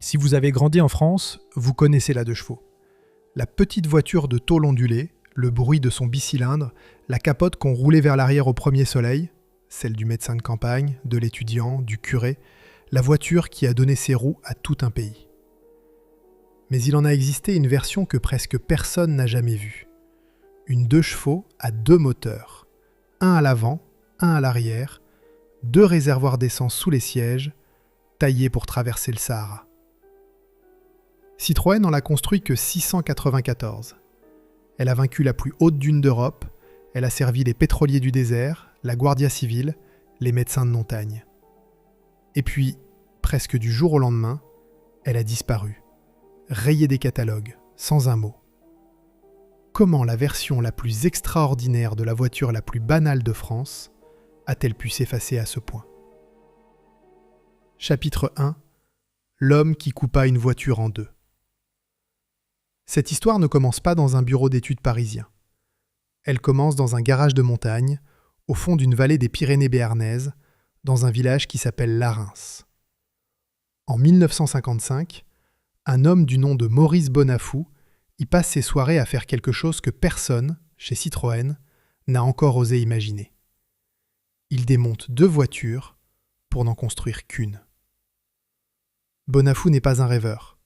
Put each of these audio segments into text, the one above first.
Si vous avez grandi en France, vous connaissez la 2 chevaux. La petite voiture de tôle ondulée, le bruit de son bicylindre, la capote qu'on roulait vers l'arrière au premier soleil, celle du médecin de campagne, de l'étudiant, du curé, la voiture qui a donné ses roues à tout un pays. Mais il en a existé une version que presque personne n'a jamais vue. Une 2 chevaux à 2 moteurs, un à l'avant, un à l'arrière, 2 réservoirs d'essence sous les sièges, taillés pour traverser le Sahara. Citroën n'en a construit que 694. Elle a vaincu la plus haute dune d'Europe, elle a servi les pétroliers du désert, la Guardia Civile, les médecins de montagne. Et puis, presque du jour au lendemain, elle a disparu, rayée des catalogues, sans un mot. Comment la version la plus extraordinaire de la voiture la plus banale de France a-t-elle pu s'effacer à ce point ? Chapitre 1 : L'homme qui coupa une voiture en 2. Cette histoire ne commence pas dans un bureau d'études parisien. Elle commence dans un garage de montagne, au fond d'une vallée des Pyrénées béarnaises, dans un village qui s'appelle Larens. En 1955, un homme du nom de Maurice Bonafou y passe ses soirées à faire quelque chose que personne, chez Citroën, n'a encore osé imaginer. Il démonte 2 voitures pour n'en construire qu'une. Bonafou n'est pas un rêveur.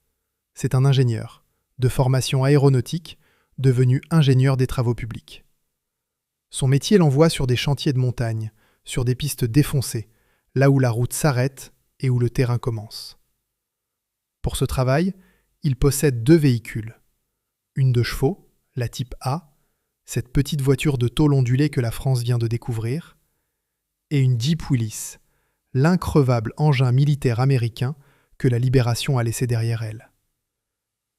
C'est un ingénieur, de formation aéronautique, devenu ingénieur des travaux publics. Son métier l'envoie sur des chantiers de montagne, sur des pistes défoncées, là où la route s'arrête et où le terrain commence. Pour ce travail, il possède 2 véhicules. Une 2 chevaux, la Type A, cette petite voiture de tôle ondulée que la France vient de découvrir, et une Jeep Willys, l'increvable engin militaire américain que la Libération a laissé derrière elle.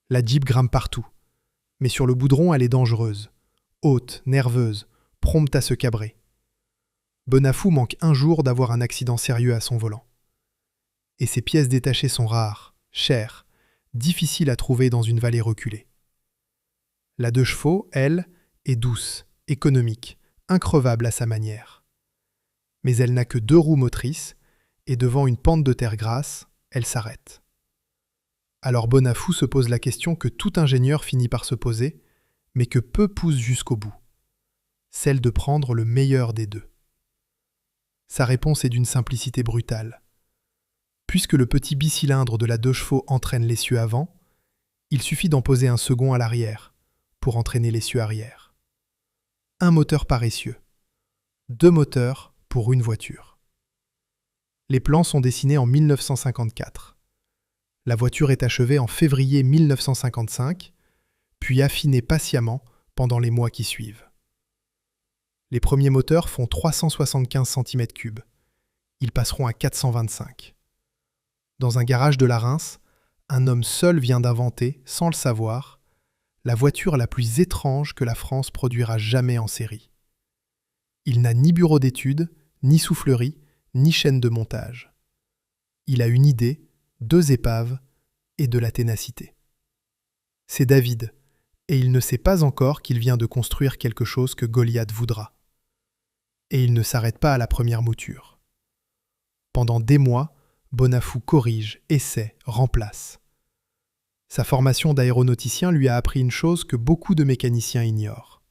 La Jeep grimpe partout, mais sur le boudron elle est dangereuse, haute, nerveuse, prompte à se cabrer. Bonafou manque un jour d'avoir un accident sérieux à son volant. Et ces pièces détachées sont rares, chères, difficiles à trouver dans une vallée reculée. La 2 chevaux, elle, est douce, économique, increvable à sa manière. Mais elle n'a que 2 roues motrices, et devant une pente de terre grasse, elle s'arrête. Alors Bonafou se pose la question que tout ingénieur finit par se poser, mais que peu poussent jusqu'au bout. Celle de prendre le meilleur des 2. Sa réponse est d'une simplicité brutale. Puisque le petit bicylindre de la 2 chevaux entraîne l'essieu avant, il suffit d'en poser un second à l'arrière, pour entraîner l'essieu arrière. Un moteur par essieu. 2 moteurs pour une voiture. Les plans sont dessinés en 1954. La voiture est achevée en février 1955, puis affinée patiemment pendant les mois qui suivent. Les premiers moteurs font 375 cm3. Ils passeront à 425. Dans un garage de Larens, un homme seul vient d'inventer, sans le savoir, la voiture la plus étrange que la France produira jamais en série. Il n'a ni bureau d'études, ni soufflerie, ni chaîne de montage. Il a une idée, 2 épaves et de la ténacité. C'est David, et il ne sait pas encore qu'il vient de construire quelque chose que Goliath voudra. Et il ne s'arrête pas à la première mouture. Pendant des mois, Bonafou corrige, essaie, remplace. Sa formation d'aéronauticien lui a appris une chose que beaucoup de mécaniciens ignorent.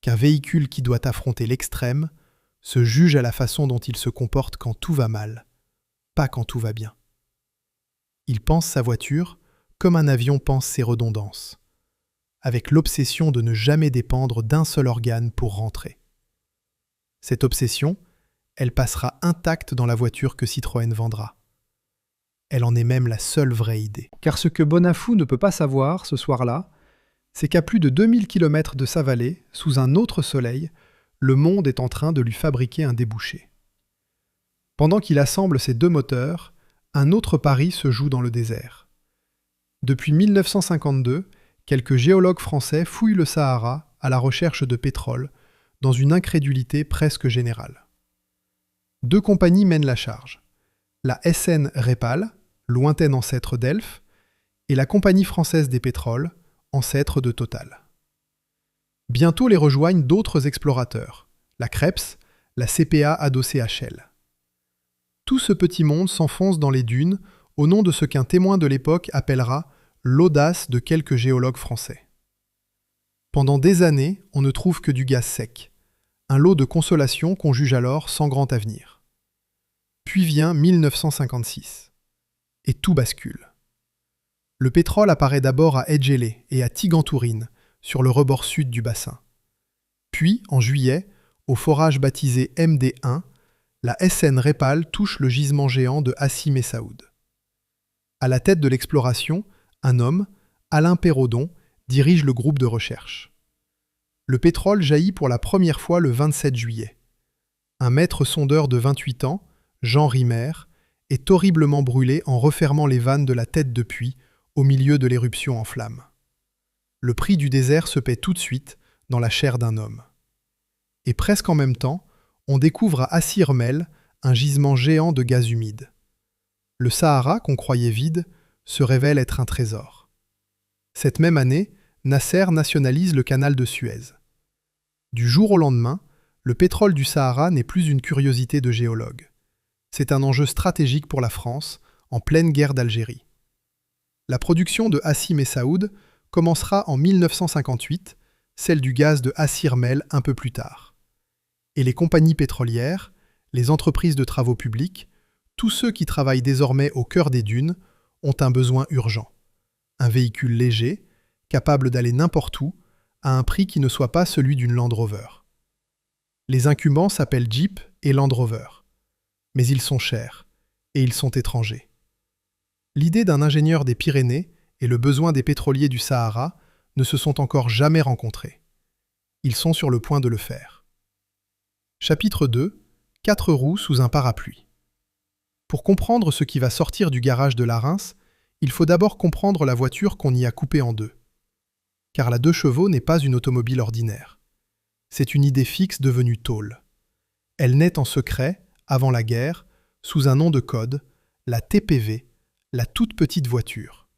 Qu'un véhicule qui doit affronter l'extrême se juge à la façon dont il se comporte quand tout va mal, pas quand tout va bien. Il pense sa voiture comme un avion pense ses redondances, avec l'obsession de ne jamais dépendre d'un seul organe pour rentrer. Cette obsession, elle passera intacte dans la voiture que Citroën vendra. Elle en est même la seule vraie idée. Car ce que Bonafou ne peut pas savoir ce soir-là, c'est qu'à plus de 2000 km de sa vallée, sous un autre soleil, le monde est en train de lui fabriquer un débouché. Pendant qu'il assemble ces 2 moteurs, un autre pari se joue dans le désert. Depuis 1952, quelques géologues français fouillent le Sahara à la recherche de pétrole, dans une incrédulité presque générale. 2 compagnies mènent la charge. La SN Repal, lointaine ancêtre d'Elf, et la Compagnie française des pétroles, ancêtre de Total. Bientôt les rejoignent d'autres explorateurs, la Krebs, la CPA adossée à Shell. Tout ce petit monde s'enfonce dans les dunes au nom de ce qu'un témoin de l'époque appellera l'audace de quelques géologues français. Pendant des années, on ne trouve que du gaz sec, un lot de consolation qu'on juge alors sans grand avenir. Puis vient 1956, et tout bascule. Le pétrole apparaît d'abord à Edgelé et à Tigantourine, sur le rebord sud du bassin. Puis, en juillet, au forage baptisé MD1, la SN Repal touche le gisement géant de Hassi Messaoud. À la tête de l'exploration, un homme, Alain Perraudon, dirige le groupe de recherche. Le pétrole jaillit pour la première fois le 27 juillet. Un maître sondeur de 28 ans, Jean Rimer, est horriblement brûlé en refermant les vannes de la tête de puits au milieu de l'éruption en flammes. Le prix du désert se paie tout de suite dans la chair d'un homme. Et presque en même temps, on découvre à Assirmel un gisement géant de gaz humide. Le Sahara, qu'on croyait vide, se révèle être un trésor. Cette même année, Nasser nationalise le canal de Suez. Du jour au lendemain, le pétrole du Sahara n'est plus une curiosité de géologues. C'est un enjeu stratégique pour la France, en pleine guerre d'Algérie. La production de Hassi Messaoud commencera en 1958, celle du gaz de Assirmel un peu plus tard. Et les compagnies pétrolières, les entreprises de travaux publics, tous ceux qui travaillent désormais au cœur des dunes, ont un besoin urgent. Un véhicule léger, capable d'aller n'importe où, à un prix qui ne soit pas celui d'une Land Rover. Les incumbents s'appellent Jeep et Land Rover. Mais ils sont chers, et ils sont étrangers. L'idée d'un ingénieur des Pyrénées et le besoin des pétroliers du Sahara ne se sont encore jamais rencontrés. Ils sont sur le point de le faire. Chapitre 2. 4 roues sous un parapluie. Pour comprendre ce qui va sortir du garage de la Reims, il faut d'abord comprendre la voiture qu'on y a coupée en deux. Car la 2 chevaux n'est pas une automobile ordinaire. C'est une idée fixe devenue tôle. Elle naît en secret, avant la guerre, sous un nom de code, la TPV, la toute petite voiture.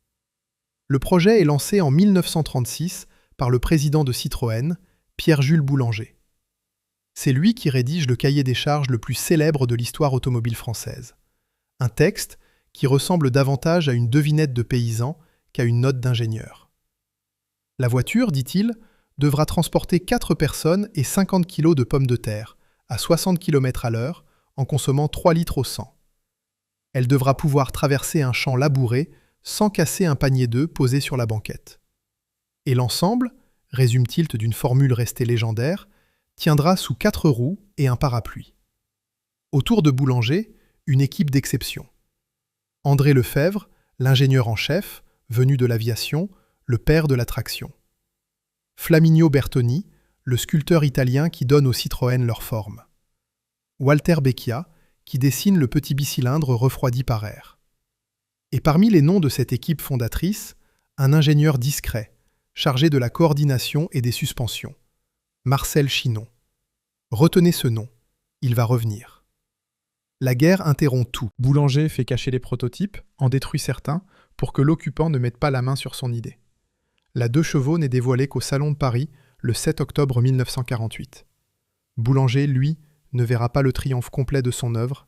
Le projet est lancé en 1936 par le président de Citroën, Pierre-Jules Boulanger. C'est lui qui rédige le cahier des charges le plus célèbre de l'histoire automobile française. Un texte qui ressemble davantage à une devinette de paysan qu'à une note d'ingénieur. La voiture, dit-il, devra transporter 4 personnes et 50 kg de pommes de terre, à 60 km à l'heure, en consommant 3 litres au 100. Elle devra pouvoir traverser un champ labouré sans casser un panier d'œufs posé sur la banquette. Et l'ensemble, résume-t-il d'une formule restée légendaire, tiendra sous 4 roues et un parapluie. Autour de Boulanger, une équipe d'exception. André Lefebvre, l'ingénieur en chef, venu de l'aviation, le père de la traction. Flaminio Bertoni, le sculpteur italien qui donne aux Citroën leur forme. Walter Becchia, qui dessine le petit bicylindre refroidi par air. Et parmi les noms de cette équipe fondatrice, un ingénieur discret, chargé de la coordination et des suspensions. Marcel Chinon. Retenez ce nom, il va revenir. La guerre interrompt tout. Boulanger fait cacher les prototypes, en détruit certains, pour que l'occupant ne mette pas la main sur son idée. La 2 chevaux n'est dévoilée qu'au Salon de Paris, le 7 octobre 1948. Boulanger, lui, ne verra pas le triomphe complet de son œuvre.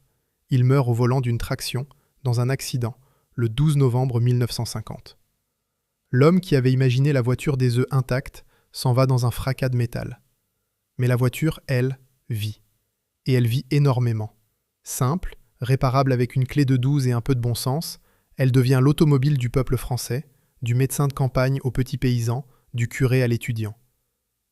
Il meurt au volant d'une traction, dans un accident, le 12 novembre 1950. L'homme qui avait imaginé la voiture des œufs intacte s'en va dans un fracas de métal. Mais la voiture, elle, vit. Et elle vit énormément. Simple, réparable avec une clé de 12 et un peu de bon sens, elle devient l'automobile du peuple français, du médecin de campagne au petit paysan, du curé à l'étudiant.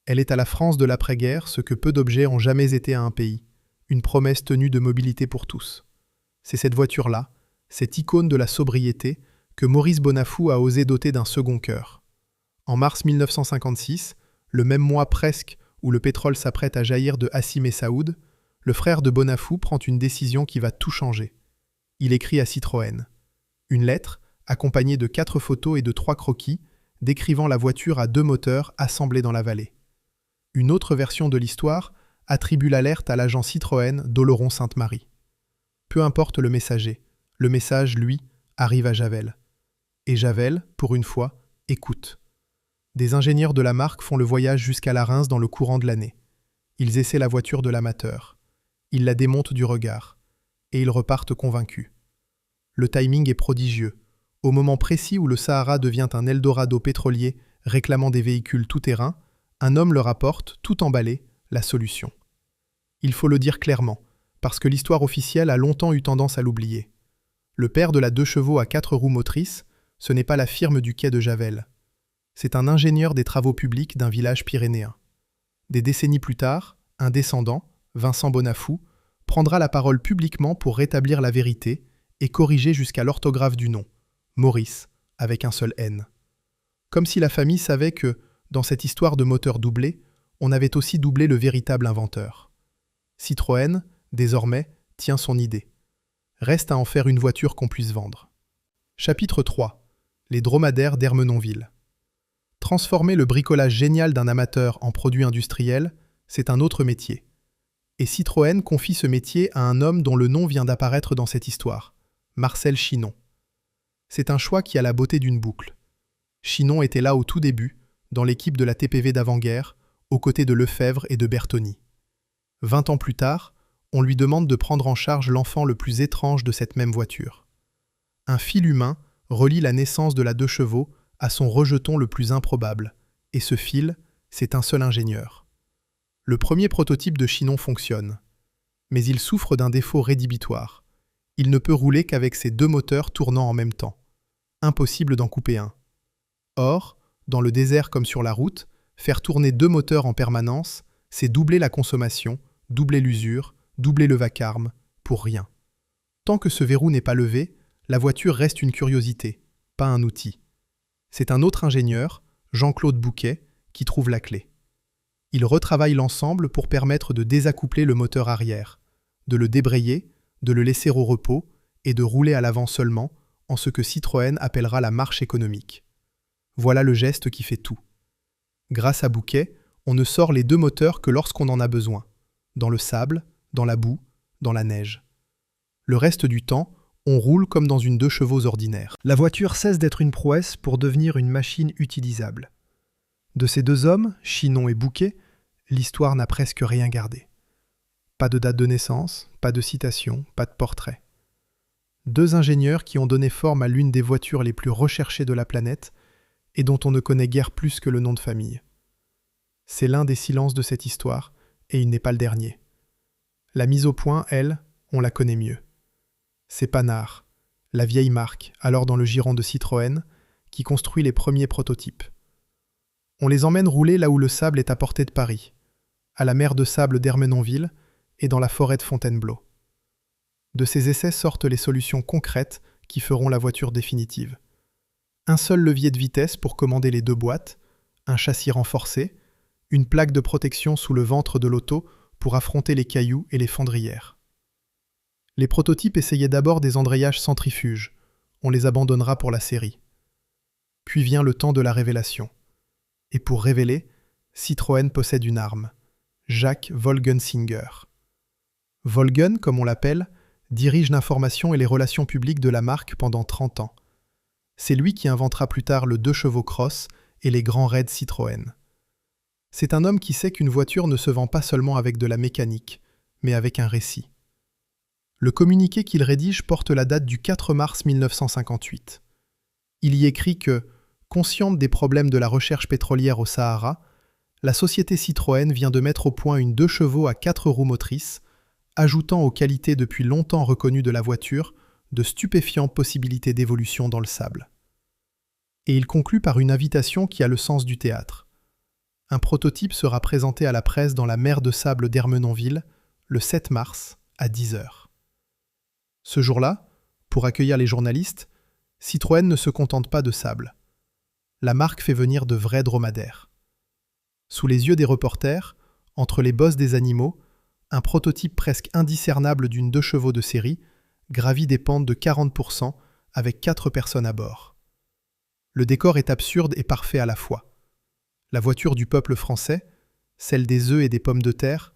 Elle est à la France de l'après-guerre ce que peu d'objets ont jamais été à un pays, une promesse tenue de mobilité pour tous. C'est cette voiture-là, cette icône de la sobriété, que Maurice Bonafou a osé doter d'un second cœur. En mars 1956, le même mois presque où le pétrole s'apprête à jaillir de Hassi Messaoud, le frère de Bonafou prend une décision qui va tout changer. Il écrit à Citroën. Une lettre, accompagnée de 4 photos et de 3 croquis, décrivant la voiture à 2 moteurs assemblés dans la vallée. Une autre version de l'histoire attribue l'alerte à l'agent Citroën d'Oloron Sainte-Marie. Peu importe le messager, le message, lui, arrive à Javel. Et Javel, pour une fois, écoute. Des ingénieurs de la marque font le voyage jusqu'à la Reims dans le courant de l'année. Ils essaient la voiture de l'amateur. Ils la démontent du regard. Et ils repartent convaincus. Le timing est prodigieux. Au moment précis où le Sahara devient un Eldorado pétrolier réclamant des véhicules tout-terrain, un homme leur apporte, tout emballé, la solution. Il faut le dire clairement, parce que l'histoire officielle a longtemps eu tendance à l'oublier. Le père de la 2 chevaux à 4 roues motrices, ce n'est pas la firme du quai de Javel. C'est un ingénieur des travaux publics d'un village pyrénéen. Des décennies plus tard, un descendant, Vincent Bonafou, prendra la parole publiquement pour rétablir la vérité et corriger jusqu'à l'orthographe du nom, Maurice, avec un seul N. Comme si la famille savait que, dans cette histoire de moteur doublé, on avait aussi doublé le véritable inventeur. Citroën, désormais, tient son idée. Reste à en faire une voiture qu'on puisse vendre. Chapitre 3. Les dromadaires d'Ermenonville. Transformer le bricolage génial d'un amateur en produit industriel, c'est un autre métier. Et Citroën confie ce métier à un homme dont le nom vient d'apparaître dans cette histoire, Marcel Chinon. C'est un choix qui a la beauté d'une boucle. Chinon était là au tout début, dans l'équipe de la TPV d'avant-guerre, aux côtés de Lefebvre et de Bertoni. 20 ans plus tard, on lui demande de prendre en charge l'enfant le plus étrange de cette même voiture. Un fil humain relie la naissance de la 2 chevaux à son rejeton le plus improbable, et ce fil, c'est un seul ingénieur. Le premier prototype de Chinon fonctionne, mais il souffre d'un défaut rédhibitoire. Il ne peut rouler qu'avec ses 2 moteurs tournant en même temps. Impossible d'en couper un. Or, dans le désert comme sur la route, faire tourner 2 moteurs en permanence, c'est doubler la consommation, doubler l'usure, doubler le vacarme, pour rien. Tant que ce verrou n'est pas levé, la voiture reste une curiosité, pas un outil. C'est un autre ingénieur, Jean-Claude Bouquet, qui trouve la clé. Il retravaille l'ensemble pour permettre de désaccoupler le moteur arrière, de le débrayer, de le laisser au repos et de rouler à l'avant seulement, en ce que Citroën appellera la marche économique. Voilà le geste qui fait tout. Grâce à Bouquet, on ne sort les 2 moteurs que lorsqu'on en a besoin, dans le sable, dans la boue, dans la neige. Le reste du temps, on roule comme dans une 2 chevaux ordinaire. La voiture cesse d'être une prouesse pour devenir une machine utilisable. De ces 2 hommes, Chinon et Bouquet, l'histoire n'a presque rien gardé. Pas de date de naissance, pas de citation, pas de portrait. 2 ingénieurs qui ont donné forme à l'une des voitures les plus recherchées de la planète et dont on ne connaît guère plus que le nom de famille. C'est l'un des silences de cette histoire, et il n'est pas le dernier. La mise au point, elle, on la connaît mieux. C'est Panhard, la vieille marque, alors dans le giron de Citroën, qui construit les premiers prototypes. On les emmène rouler là où le sable est à portée de Paris, à la mer de sable d'Ermenonville et dans la forêt de Fontainebleau. De ces essais sortent les solutions concrètes qui feront la voiture définitive. Un seul levier de vitesse pour commander les 2 boîtes, un châssis renforcé, une plaque de protection sous le ventre de l'auto pour affronter les cailloux et les fendrières. Les prototypes essayaient d'abord des embrayages centrifuges, on les abandonnera pour la série. Puis vient le temps de la révélation. Et pour révéler, Citroën possède une arme, Jacques Wolgensinger. Wolgen, comme on l'appelle, dirige l'information et les relations publiques de la marque pendant 30 ans. C'est lui qui inventera plus tard le 2 chevaux cross et les grands raids Citroën. C'est un homme qui sait qu'une voiture ne se vend pas seulement avec de la mécanique, mais avec un récit. Le communiqué qu'il rédige porte la date du 4 mars 1958. Il y écrit que, consciente des problèmes de la recherche pétrolière au Sahara, la société Citroën vient de mettre au point une 2 chevaux à 4 roues motrices, ajoutant aux qualités depuis longtemps reconnues de la voiture de stupéfiantes possibilités d'évolution dans le sable. Et il conclut par une invitation qui a le sens du théâtre. Un prototype sera présenté à la presse dans la mer de sable d'Ermenonville le 7 mars à 10h. Ce jour-là, pour accueillir les journalistes, Citroën ne se contente pas de sable. La marque fait venir de vrais dromadaires. Sous les yeux des reporters, entre les bosses des animaux, un prototype presque indiscernable d'une 2 chevaux de série gravit des pentes de 40% avec 4 personnes à bord. Le décor est absurde et parfait à la fois. La voiture du peuple français, celle des œufs et des pommes de terre,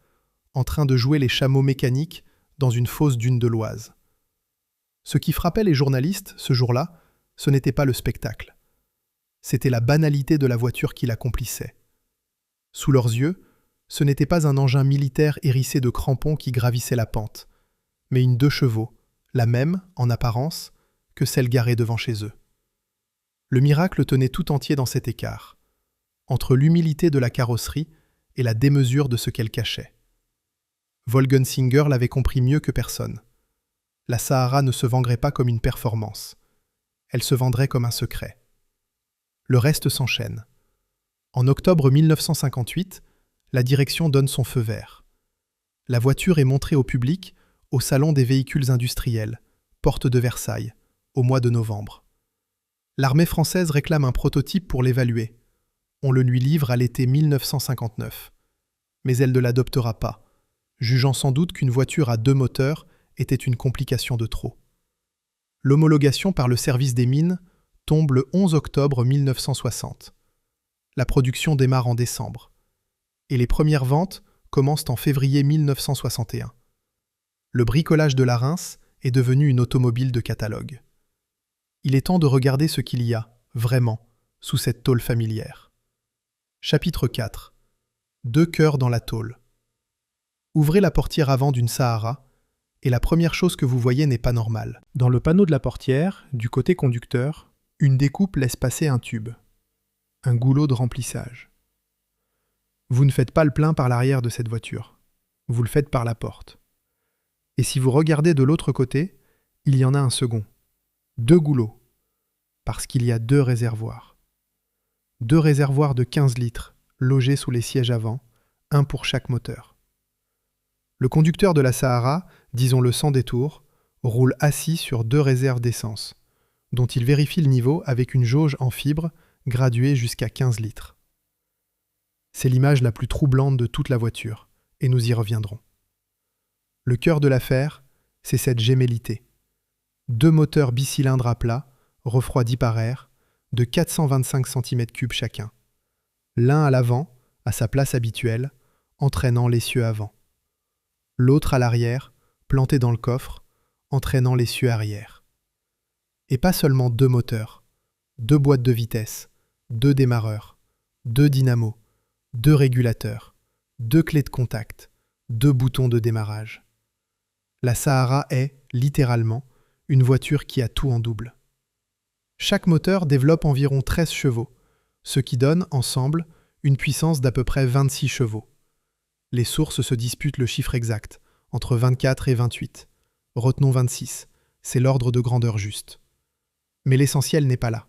en train de jouer les chameaux mécaniques dans une fausse dune de l'Oise. Ce qui frappait les journalistes, ce jour-là, ce n'était pas le spectacle. C'était la banalité de la voiture qui l'accomplissait. Sous leurs yeux, ce n'était pas un engin militaire hérissé de crampons qui gravissait la pente, mais une 2 chevaux, la même, en apparence, que celle garée devant chez eux. Le miracle tenait tout entier dans cet écart, entre l'humilité de la carrosserie et la démesure de ce qu'elle cachait. Wolgensinger l'avait compris mieux que personne. La Sahara ne se vendrait pas comme une performance. Elle se vendrait comme un secret. Le reste s'enchaîne. En octobre 1958, la direction donne son feu vert. La voiture est montrée au public au Salon des véhicules industriels, porte de Versailles, au mois de novembre. L'armée française réclame un prototype pour l'évaluer. On le lui livre à l'été 1959. Mais elle ne l'adoptera pas, jugeant sans doute qu'une voiture à 2 moteurs était une complication de trop. L'homologation par le service des mines tombe le 11 octobre 1960. La production démarre en décembre. Et les premières ventes commencent en février 1961. Le bricolage de la Reims est devenu une automobile de catalogue. Il est temps de regarder ce qu'il y a, vraiment, sous cette tôle familière. Chapitre 4. 2 cœurs dans la tôle. Ouvrez la portière avant d'une Sahara, et la première chose que vous voyez n'est pas normale. Dans le panneau de la portière, du côté conducteur, une découpe laisse passer un tube. Un goulot de remplissage. Vous ne faites pas le plein par l'arrière de cette voiture. Vous le faites par la porte. Et si vous regardez de l'autre côté, il y en a un second. 2 goulots. Parce qu'il y a 2 réservoirs. 2 réservoirs de 15 litres, logés sous les sièges avant, un pour chaque moteur. Le conducteur de la Sahara, disons-le sans détour, roule assis sur 2 réserves d'essence, dont il vérifie le niveau avec une jauge en fibre graduée jusqu'à 15 litres. C'est l'image la plus troublante de toute la voiture, et nous y reviendrons. Le cœur de l'affaire, c'est cette gémellité. 2 moteurs bicylindres à plat, refroidis par air, de 425 cm3 chacun. L'un à l'avant, à sa place habituelle, entraînant l'essieu avant. L'autre à l'arrière, planté dans le coffre, entraînant l'essieu arrière. Et pas seulement 2 moteurs, 2 boîtes de vitesse, 2 démarreurs, 2 dynamos, 2 régulateurs, 2 clés de contact, 2 boutons de démarrage. La Sahara est, littéralement, une voiture qui a tout en double. Chaque moteur développe environ 13 chevaux, ce qui donne, ensemble, une puissance d'à peu près 26 chevaux. Les sources se disputent le chiffre exact, entre 24 et 28. Retenons 26, c'est l'ordre de grandeur juste. Mais l'essentiel n'est pas là.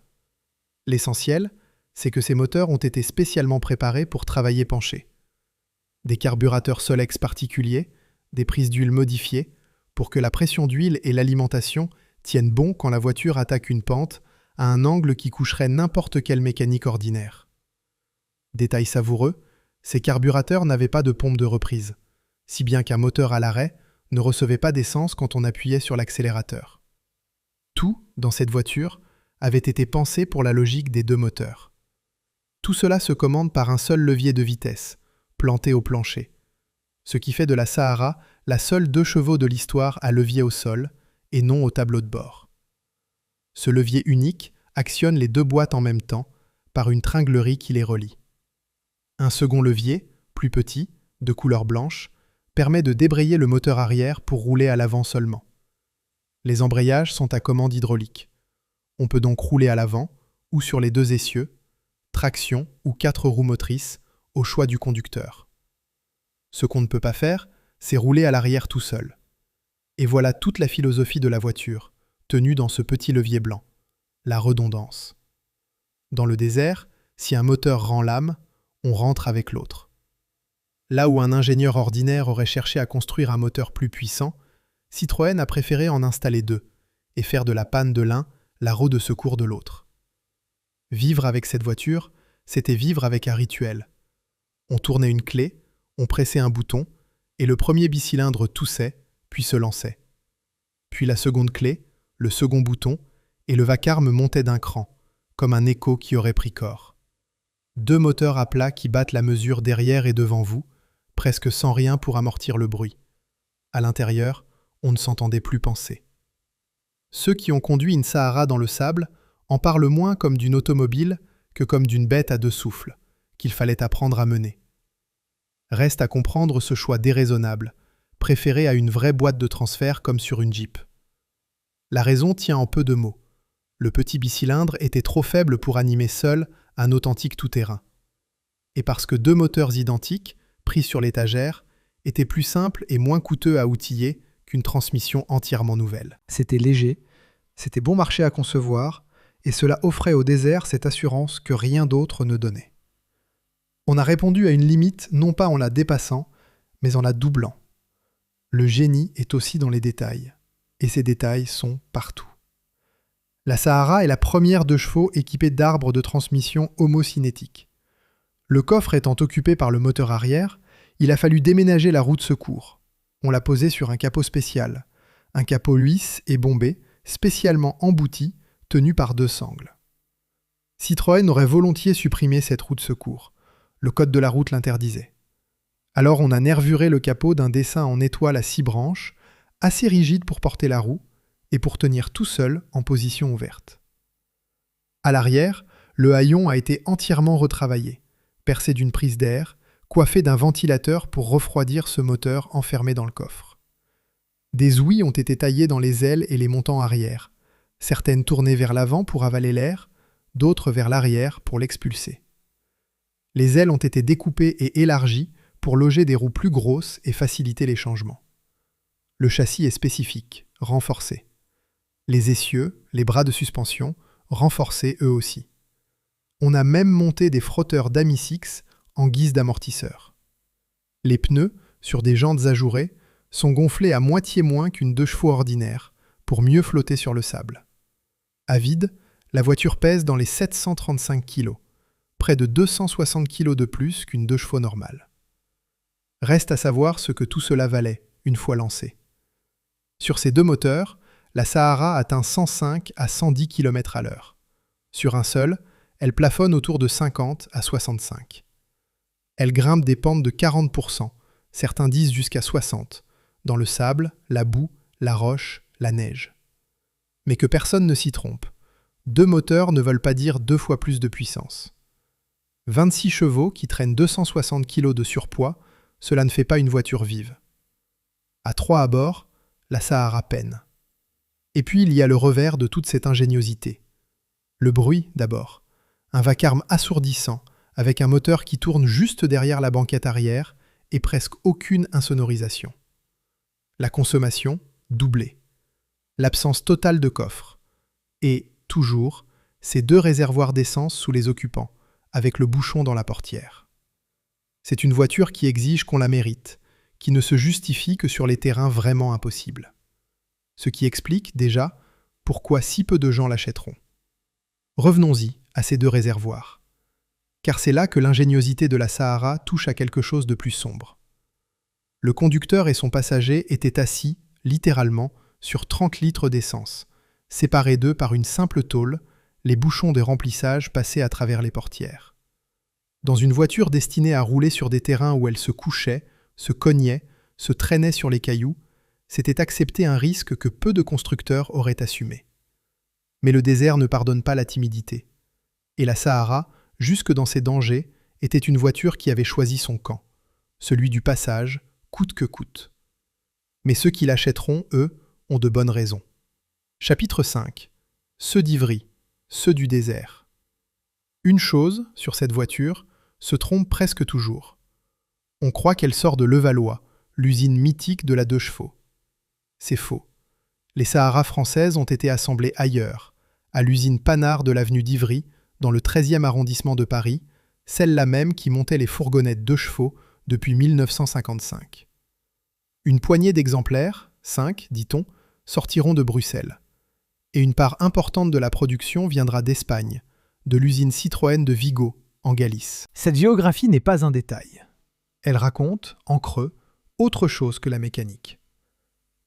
L'essentiel, c'est que ces moteurs ont été spécialement préparés pour travailler penchés. Des carburateurs Solex particuliers, des prises d'huile modifiées, pour que la pression d'huile et l'alimentation tiennent bon quand la voiture attaque une pente à un angle qui coucherait n'importe quelle mécanique ordinaire. Détail savoureux, ces carburateurs n'avaient pas de pompe de reprise, si bien qu'un moteur à l'arrêt ne recevait pas d'essence quand on appuyait sur l'accélérateur. Tout, dans cette voiture, avait été pensé pour la logique des 2 moteurs. Tout cela se commande par un seul levier de vitesse, planté au plancher, ce qui fait de la Sahara la seule 2 chevaux de l'histoire à levier au sol et non au tableau de bord. Ce levier unique actionne les 2 boîtes en même temps par une tringlerie qui les relie. Un second levier, plus petit, de couleur blanche, permet de débrayer le moteur arrière pour rouler à l'avant seulement. Les embrayages sont à commande hydraulique. On peut donc rouler à l'avant ou sur les 2 essieux, traction ou 4 roues motrices, au choix du conducteur. Ce qu'on ne peut pas faire, c'est rouler à l'arrière tout seul. Et voilà toute la philosophie de la voiture, tenue dans ce petit levier blanc, la redondance. Dans le désert, si un moteur rend l'âme, on rentre avec l'autre. Là où un ingénieur ordinaire aurait cherché à construire un moteur plus puissant, Citroën a préféré en installer 2 et faire de la panne de l'un la roue de secours de l'autre. Vivre avec cette voiture, c'était vivre avec un rituel. On tournait une clé, on pressait un bouton, et le premier bicylindre toussait, puis se lançait. Puis la seconde clé, le second bouton, et le vacarme montait d'un cran, comme un écho qui aurait pris corps. 2 moteurs à plat qui battent la mesure derrière et devant vous, presque sans rien pour amortir le bruit. À l'intérieur, on ne s'entendait plus penser. Ceux qui ont conduit une Sahara dans le sable en parlent moins comme d'une automobile que comme d'une bête à 2 souffles, qu'il fallait apprendre à mener. Reste à comprendre ce choix déraisonnable, préféré à une vraie boîte de transfert comme sur une Jeep. La raison tient en peu de mots. Le petit bicylindre était trop faible pour animer seul un authentique tout-terrain. Et parce que 2 moteurs identiques, pris sur l'étagère, étaient plus simples et moins coûteux à outiller qu'une transmission entièrement nouvelle. C'était léger, c'était bon marché à concevoir, et cela offrait au désert cette assurance que rien d'autre ne donnait. On a répondu à une limite non pas en la dépassant, mais en la doublant. Le génie est aussi dans les détails, et ces détails sont partout. La Sahara est la première 2 chevaux équipée d'arbres de transmission homocinétiques. Le coffre étant occupé par le moteur arrière, il a fallu déménager la roue de secours. On l'a posée sur un capot spécial, un capot lisse et bombé, spécialement embouti, tenu par 2 sangles. Citroën aurait volontiers supprimé cette roue de secours. Le code de la route l'interdisait. Alors on a nervuré le capot d'un dessin en étoile à 6 branches, assez rigide pour porter la roue et pour tenir tout seul en position ouverte. À l'arrière, le haillon a été entièrement retravaillé, percé d'une prise d'air, coiffé d'un ventilateur pour refroidir ce moteur enfermé dans le coffre. Des ouïes ont été taillées dans les ailes et les montants arrière, certaines tournées vers l'avant pour avaler l'air, d'autres vers l'arrière pour l'expulser. Les ailes ont été découpées et élargies pour loger des roues plus grosses et faciliter les changements. Le châssis est spécifique, renforcé. Les essieux, les bras de suspension, renforcés eux aussi. On a même monté des frotteurs d'Ami6 en guise d'amortisseur. Les pneus, sur des jantes ajourées, sont gonflés à moitié moins qu'une 2 chevaux ordinaire, pour mieux flotter sur le sable. À vide, la voiture pèse dans les 735 kg, près de 260 kg de plus qu'une 2 chevaux normale. Reste à savoir ce que tout cela valait, une fois lancé. Sur ces 2 moteurs, la Sahara atteint 105 à 110 km/h. Sur un seul, elle plafonne autour de 50 à 65. Elle grimpe des pentes de 40%, certains disent jusqu'à 60%, dans le sable, la boue, la roche, la neige. Mais que personne ne s'y trompe. 2 moteurs ne veulent pas dire 2 fois plus de puissance. 26 chevaux qui traînent 260 kg de surpoids, cela ne fait pas une voiture vive. À 3 à bord, la Sahara peine. Et puis il y a le revers de toute cette ingéniosité. Le bruit d'abord. Un vacarme assourdissant, avec un moteur qui tourne juste derrière la banquette arrière et presque aucune insonorisation. La consommation, doublée. L'absence totale de coffre. Et, toujours, ces 2 réservoirs d'essence sous les occupants, avec le bouchon dans la portière. C'est une voiture qui exige qu'on la mérite, qui ne se justifie que sur les terrains vraiment impossibles. Ce qui explique, déjà, pourquoi si peu de gens l'achèteront. Revenons-y à ces 2 réservoirs. Car c'est là que l'ingéniosité de la Sahara touche à quelque chose de plus sombre. Le conducteur et son passager étaient assis, littéralement, sur 30 litres d'essence, séparés d'eux par une simple tôle, les bouchons de remplissage passés à travers les portières. Dans une voiture destinée à rouler sur des terrains où elle se couchait, se cognait, se traînait sur les cailloux, c'était accepter un risque que peu de constructeurs auraient assumé. Mais le désert ne pardonne pas la timidité. Et la Sahara, jusque dans ses dangers, était une voiture qui avait choisi son camp, celui du passage, coûte que coûte. Mais ceux qui l'achèteront, eux, ont de bonnes raisons. Chapitre 5. Ceux d'Ivry, ceux du désert. Une chose, sur cette voiture, se trompe presque toujours. On croit qu'elle sort de Levallois, l'usine mythique de la 2 chevaux. C'est faux. Les Saharas françaises ont été assemblées ailleurs, à l'usine Panard de l'avenue d'Ivry, dans le 13e arrondissement de Paris, celle-là même qui montait les fourgonnettes 2 chevaux depuis 1955. Une poignée d'exemplaires, 5, dit-on, sortiront de Bruxelles. Et une part importante de la production viendra d'Espagne, de l'usine Citroën de Vigo, en Galice. Cette géographie n'est pas un détail. Elle raconte, en creux, autre chose que la mécanique.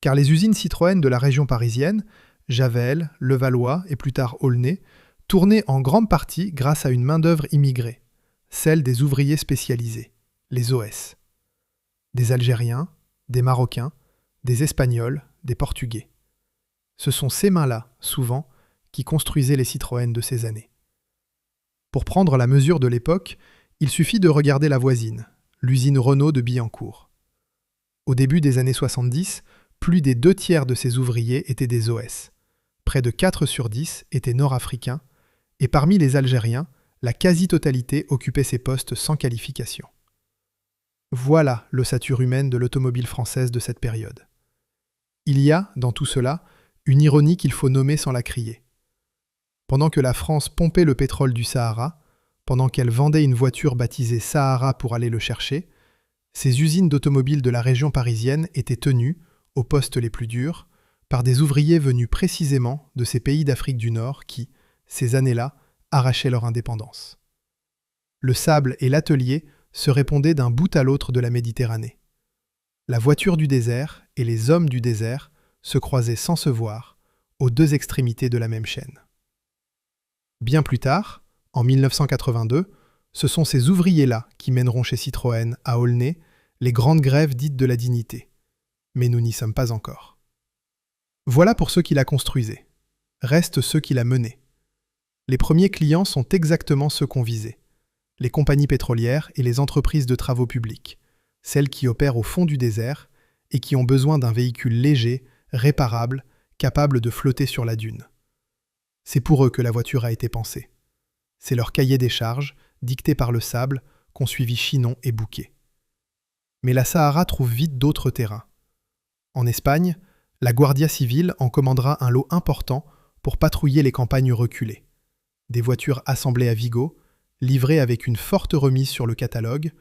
Car les usines Citroën de la région parisienne, Javel, Levallois et plus tard Aulnay, tournaient en grande partie grâce à une main-d'œuvre immigrée, celle des ouvriers spécialisés, les OS. Des Algériens, des Marocains, des Espagnols, des Portugais. Ce sont ces mains-là, souvent, qui construisaient les Citroën de ces années. Pour prendre la mesure de l'époque, il suffit de regarder la voisine, l'usine Renault de Billancourt. Au début des années 70, plus des 2 tiers de ces ouvriers étaient des OS. Près de 4 sur 10 étaient nord-africains, et parmi les Algériens, la quasi-totalité occupait ces postes sans qualification. Voilà l'ossature humaine de l'automobile française de cette période. Il y a, dans tout cela, une ironie qu'il faut nommer sans la crier. Pendant que la France pompait le pétrole du Sahara, pendant qu'elle vendait une voiture baptisée Sahara pour aller le chercher, ces usines d'automobiles de la région parisienne étaient tenues, aux postes les plus durs, par des ouvriers venus précisément de ces pays d'Afrique du Nord qui, ces années-là, arrachaient leur indépendance. Le sable et l'atelier se répondaient d'un bout à l'autre de la Méditerranée. La voiture du désert et les hommes du désert se croisaient sans se voir, aux deux extrémités de la même chaîne. Bien plus tard, en 1982, ce sont ces ouvriers-là qui mèneront chez Citroën, à Aulnay, les grandes grèves dites de la dignité. Mais nous n'y sommes pas encore. Voilà pour ceux qui la construisaient. Restent ceux qui la menaient. Les premiers clients sont exactement ceux qu'on visait. Les compagnies pétrolières et les entreprises de travaux publics, celles qui opèrent au fond du désert et qui ont besoin d'un véhicule léger, réparable, capable de flotter sur la dune. C'est pour eux que la voiture a été pensée. C'est leur cahier des charges, dicté par le sable, qu'ont suivi Chinon et Bouquet. Mais la Sahara trouve vite d'autres terrains. En Espagne, la Guardia Civile en commandera un lot important pour patrouiller les campagnes reculées. Des voitures assemblées à Vigo, livrées avec une forte remise sur le catalogue,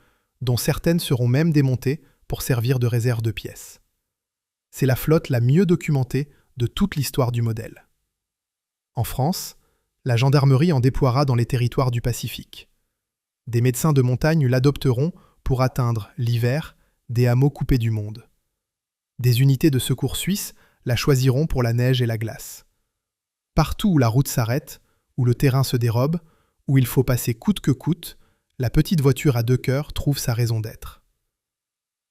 dont certaines seront même démontées pour servir de réserve de pièces. C'est la flotte la mieux documentée de toute l'histoire du modèle. En France, la gendarmerie en déploiera dans les territoires du Pacifique. Des médecins de montagne l'adopteront pour atteindre, l'hiver, des hameaux coupés du monde. Des unités de secours suisses la choisiront pour la neige et la glace. Partout où la route s'arrête, où le terrain se dérobe, où il faut passer coûte que coûte, la petite voiture à deux cœurs trouve sa raison d'être.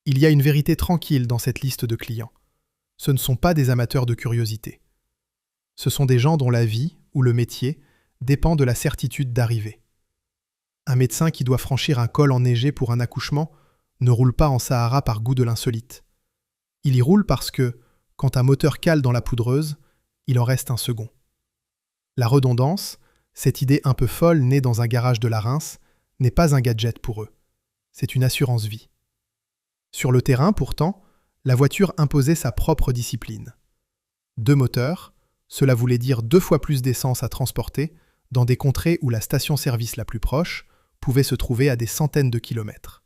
Il y a une vérité tranquille dans cette liste de clients. Ce ne sont pas des amateurs de curiosité. Ce sont des gens dont la vie, ou le métier, dépend de la certitude d'arriver. Un médecin qui doit franchir un col enneigé pour un accouchement ne roule pas en Sahara par goût de l'insolite. Il y roule parce que, quand un moteur cale dans la poudreuse, il en reste un second. La redondance, cette idée un peu folle née dans un garage de la Reims, n'est pas un gadget pour eux. C'est une assurance vie. Sur le terrain, pourtant, la voiture imposait sa propre discipline. 2 moteurs, cela voulait dire 2 fois plus d'essence à transporter dans des contrées où la station-service la plus proche pouvait se trouver à des centaines de kilomètres.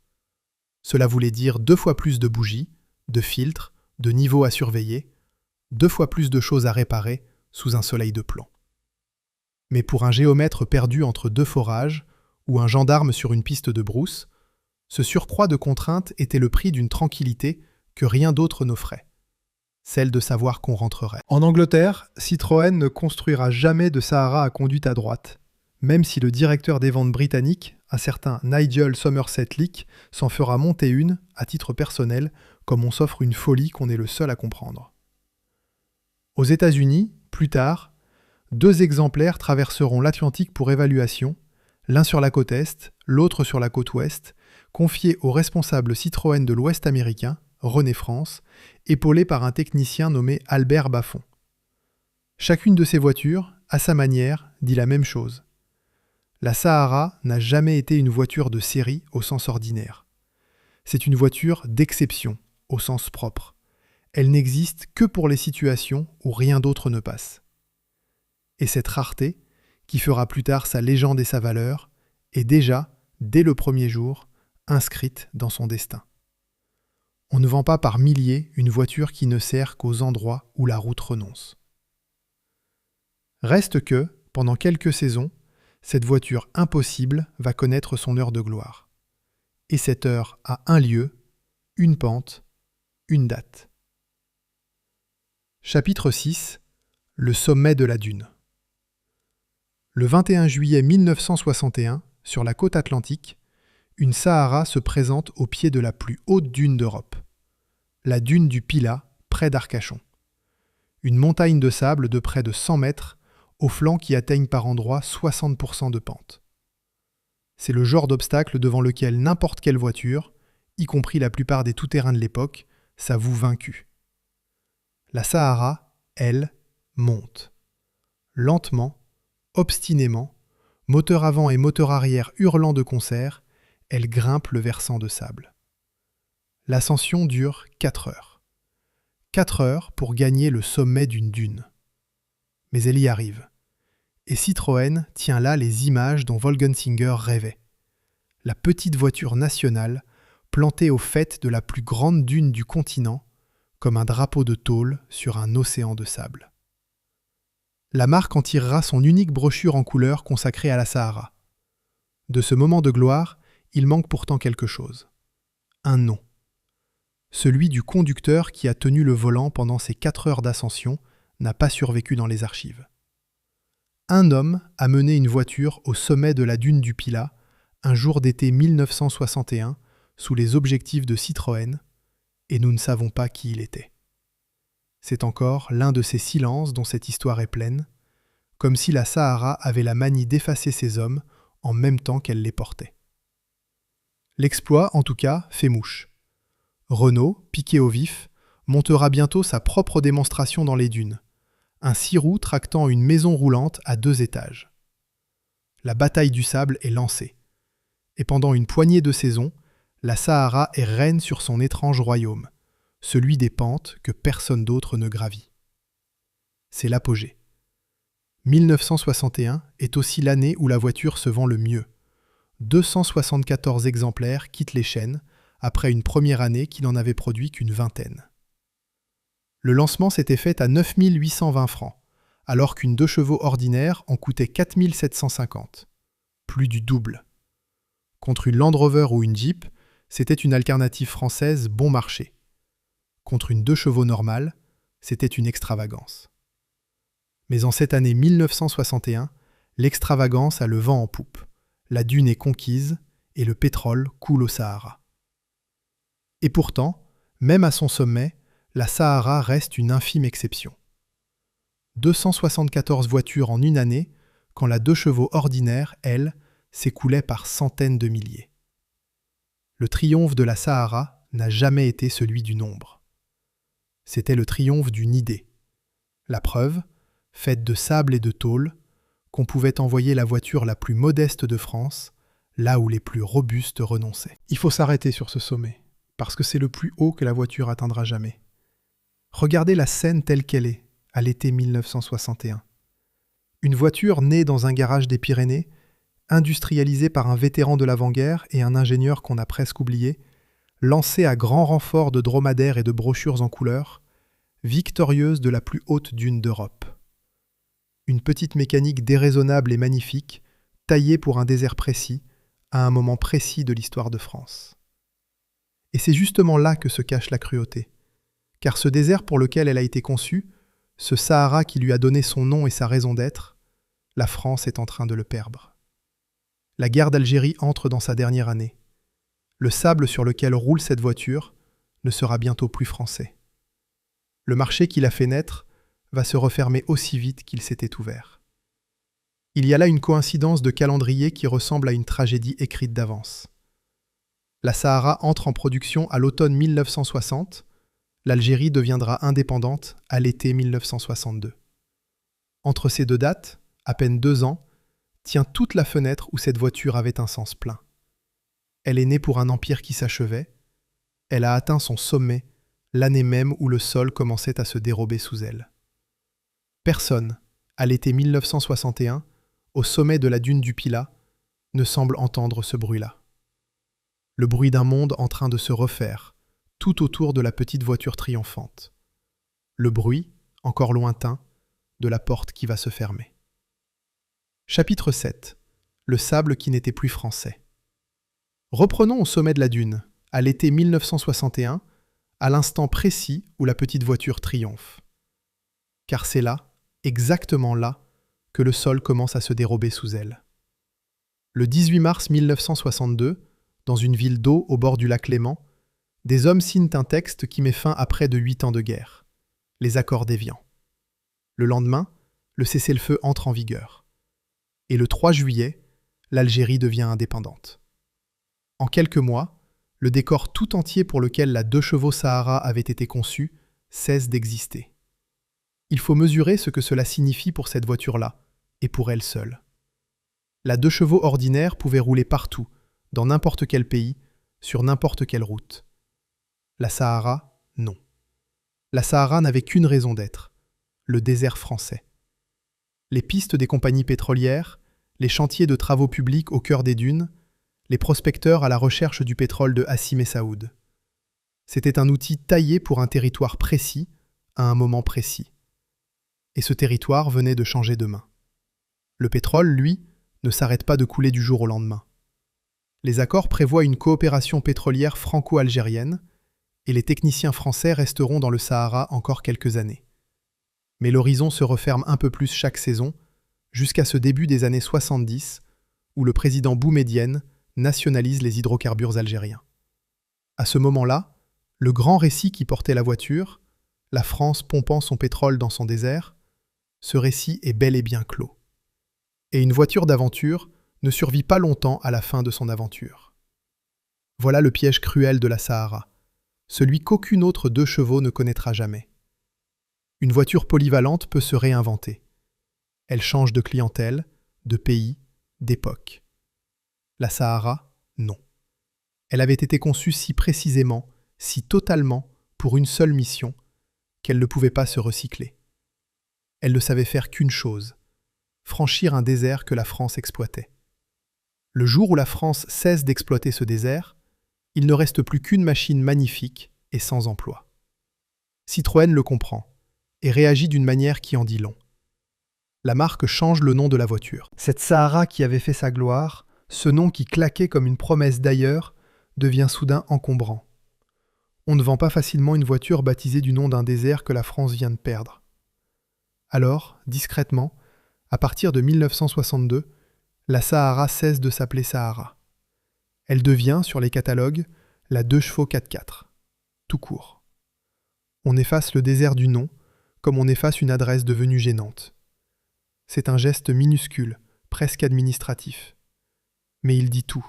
Cela voulait dire 2 fois plus de bougies, de filtres, de niveaux à surveiller, 2 fois plus de choses à réparer sous un soleil de plomb. Mais pour un géomètre perdu entre 2 forages ou un gendarme sur une piste de brousse, ce surcroît de contraintes était le prix d'une tranquillité que rien d'autre n'offrait, celle de savoir qu'on rentrerait. En Angleterre, Citroën ne construira jamais de Sahara à conduite à droite, même si le directeur des ventes britannique, un certain Nigel Somerset-Leake, s'en fera monter une, à titre personnel, comme on s'offre une folie qu'on est le seul à comprendre. Aux États-Unis, plus tard, 2 exemplaires traverseront l'Atlantique pour évaluation, l'un sur la côte Est, l'autre sur la côte Ouest, confiés au responsable Citroën de l'Ouest américain, René France, épaulé par un technicien nommé Albert Baffon. Chacune de ces voitures, à sa manière, dit la même chose. La Sahara n'a jamais été une voiture de série au sens ordinaire. C'est une voiture d'exception, au sens propre. Elle n'existe que pour les situations où rien d'autre ne passe. Et cette rareté, qui fera plus tard sa légende et sa valeur, est déjà, dès le premier jour, inscrite dans son destin. On ne vend pas par milliers une voiture qui ne sert qu'aux endroits où la route renonce. Reste que, pendant quelques saisons, cette voiture impossible va connaître son heure de gloire. Et cette heure a un lieu, une pente, une date. Chapitre 6. Le sommet de la dune. Le 21 juillet 1961, sur la côte atlantique, une Sahara se présente au pied de la plus haute dune d'Europe, la dune du Pilat, près d'Arcachon. Une montagne de sable de près de 100 mètres, aux flancs qui atteignent par endroits 60% de pente. C'est le genre d'obstacle devant lequel n'importe quelle voiture, y compris la plupart des tout-terrains de l'époque, s'avoue vaincue. La Sahara, elle, monte. Lentement, obstinément, moteur avant et moteur arrière hurlant de concert, elle grimpe le versant de sable. L'ascension dure 4 heures. 4 heures pour gagner le sommet d'une dune. Mais elle y arrive. Et Citroën tient là les images dont Wolgensinger rêvait. La petite voiture nationale plantée au faîte de la plus grande dune du continent, comme un drapeau de tôle sur un océan de sable. La marque en tirera son unique brochure en couleur consacrée à la Sahara. De ce moment de gloire, il manque pourtant quelque chose. Un nom. Celui du conducteur qui a tenu le volant pendant ces 4 heures d'ascension n'a pas survécu dans les archives. Un homme a mené une voiture au sommet de la dune du Pilat, un jour d'été 1961, sous les objectifs de Citroën, et nous ne savons pas qui il était. C'est encore l'un de ces silences dont cette histoire est pleine, comme si la Sahara avait la manie d'effacer ses hommes en même temps qu'elle les portait. L'exploit, en tout cas, fait mouche. Renault, piqué au vif, montera bientôt sa propre démonstration dans les dunes, un 6 roues tractant une maison roulante à 2 étages. La bataille du sable est lancée, et pendant une poignée de saisons, la Sahara est reine sur son étrange royaume, celui des pentes que personne d'autre ne gravit. C'est l'apogée. 1961 est aussi l'année où la voiture se vend le mieux. 274 exemplaires quittent les chaînes, après une première année qui n'en avait produit qu'une vingtaine. Le lancement s'était fait à 9 820 francs, alors qu'une 2 chevaux ordinaire en coûtait 4 750. Plus du double. Contre une Land Rover ou une Jeep, c'était une alternative française bon marché. Contre une 2 chevaux normale, c'était une extravagance. Mais en cette année 1961, l'extravagance a le vent en poupe, la dune est conquise et le pétrole coule au Sahara. Et pourtant, même à son sommet, la Sahara reste une infime exception. 274 voitures en une année, quand la 2 chevaux ordinaire, elle, s'écoulait par centaines de milliers. Le triomphe de la Sahara n'a jamais été celui du nombre. C'était le triomphe d'une idée. La preuve, faite de sable et de tôle, qu'on pouvait envoyer la voiture la plus modeste de France, là où les plus robustes renonçaient. Il faut s'arrêter sur ce sommet, parce que c'est le plus haut que la voiture atteindra jamais. Regardez la scène telle qu'elle est, à l'été 1961. Une voiture née dans un garage des Pyrénées, industrialisée par un vétéran de l'avant-guerre et un ingénieur qu'on a presque oublié, lancée à grand renfort de dromadaires et de brochures en couleur, victorieuse de la plus haute dune d'Europe. Une petite mécanique déraisonnable et magnifique, taillée pour un désert précis, à un moment précis de l'histoire de France. Et c'est justement là que se cache la cruauté. Car ce désert pour lequel elle a été conçue, ce Sahara qui lui a donné son nom et sa raison d'être, la France est en train de le perdre. La guerre d'Algérie entre dans sa dernière année. Le sable sur lequel roule cette voiture ne sera bientôt plus français. Le marché qui l'a fait naître va se refermer aussi vite qu'il s'était ouvert. Il y a là une coïncidence de calendrier qui ressemble à une tragédie écrite d'avance. La Sahara entre en production à l'automne 1960, l'Algérie deviendra indépendante à l'été 1962. Entre ces 2 dates, à peine 2 ans, tient toute la fenêtre où cette voiture avait un sens plein. Elle est née pour un empire qui s'achevait, elle a atteint son sommet l'année même où le sol commençait à se dérober sous elle. Personne, à l'été 1961, au sommet de la dune du Pilat, ne semble entendre ce bruit-là. Le bruit d'un monde en train de se refaire, tout autour de la petite voiture triomphante. Le bruit, encore lointain, de la porte qui va se fermer. Chapitre 7. Le sable qui n'était plus français. Reprenons au sommet de la dune, à l'été 1961, à l'instant précis où la petite voiture triomphe. Car c'est là, exactement là, que le sol commence à se dérober sous elle. Le 18 mars 1962, dans une ville d'eau au bord du lac Léman, des hommes signent un texte qui met fin à près de 8 ans de guerre, les accords d'Évian. Le lendemain, le cessez-le-feu entre en vigueur. Et le 3 juillet, l'Algérie devient indépendante. En quelques mois, le décor tout entier pour lequel la 2 chevaux Sahara avait été conçue cesse d'exister. Il faut mesurer ce que cela signifie pour cette voiture-là, et pour elle seule. La 2 chevaux ordinaire pouvait rouler partout, dans n'importe quel pays, sur n'importe quelle route. La Sahara, non. La Sahara n'avait qu'une raison d'être, le désert français. Les pistes des compagnies pétrolières, les chantiers de travaux publics au cœur des dunes, les prospecteurs à la recherche du pétrole de Hassi Messaoud. C'était un outil taillé pour un territoire précis, à un moment précis. Et ce territoire venait de changer de main. Le pétrole, lui, ne s'arrête pas de couler du jour au lendemain. Les accords prévoient une coopération pétrolière franco-algérienne, et les techniciens français resteront dans le Sahara encore quelques années. Mais l'horizon se referme un peu plus chaque saison, jusqu'à ce début des années 70, où le président Boumedienne nationalise les hydrocarbures algériens. À ce moment-là, le grand récit qui portait la voiture, la France pompant son pétrole dans son désert, ce récit est bel et bien clos. Et une voiture d'aventure ne survit pas longtemps à la fin de son aventure. Voilà le piège cruel de la Sahara, celui qu'aucune autre 2 chevaux ne connaîtra jamais. Une voiture polyvalente peut se réinventer. Elle change de clientèle, de pays, d'époque. La Sahara, non. Elle avait été conçue si précisément, si totalement, pour une seule mission, qu'elle ne pouvait pas se recycler. Elle ne savait faire qu'une chose, franchir un désert que la France exploitait. Le jour où la France cesse d'exploiter ce désert, il ne reste plus qu'une machine magnifique et sans emploi. Citroën le comprend et réagit d'une manière qui en dit long. La marque change le nom de la voiture. Cette Sahara qui avait fait sa gloire, ce nom qui claquait comme une promesse d'ailleurs, devient soudain encombrant. On ne vend pas facilement une voiture baptisée du nom d'un désert que la France vient de perdre. Alors, discrètement, à partir de 1962, la Sahara cesse de s'appeler Sahara. Elle devient, sur les catalogues, la 2 chevaux 4x4. Tout court. On efface le désert du nom, comme on efface une adresse devenue gênante. C'est un geste minuscule, presque administratif. Mais il dit tout.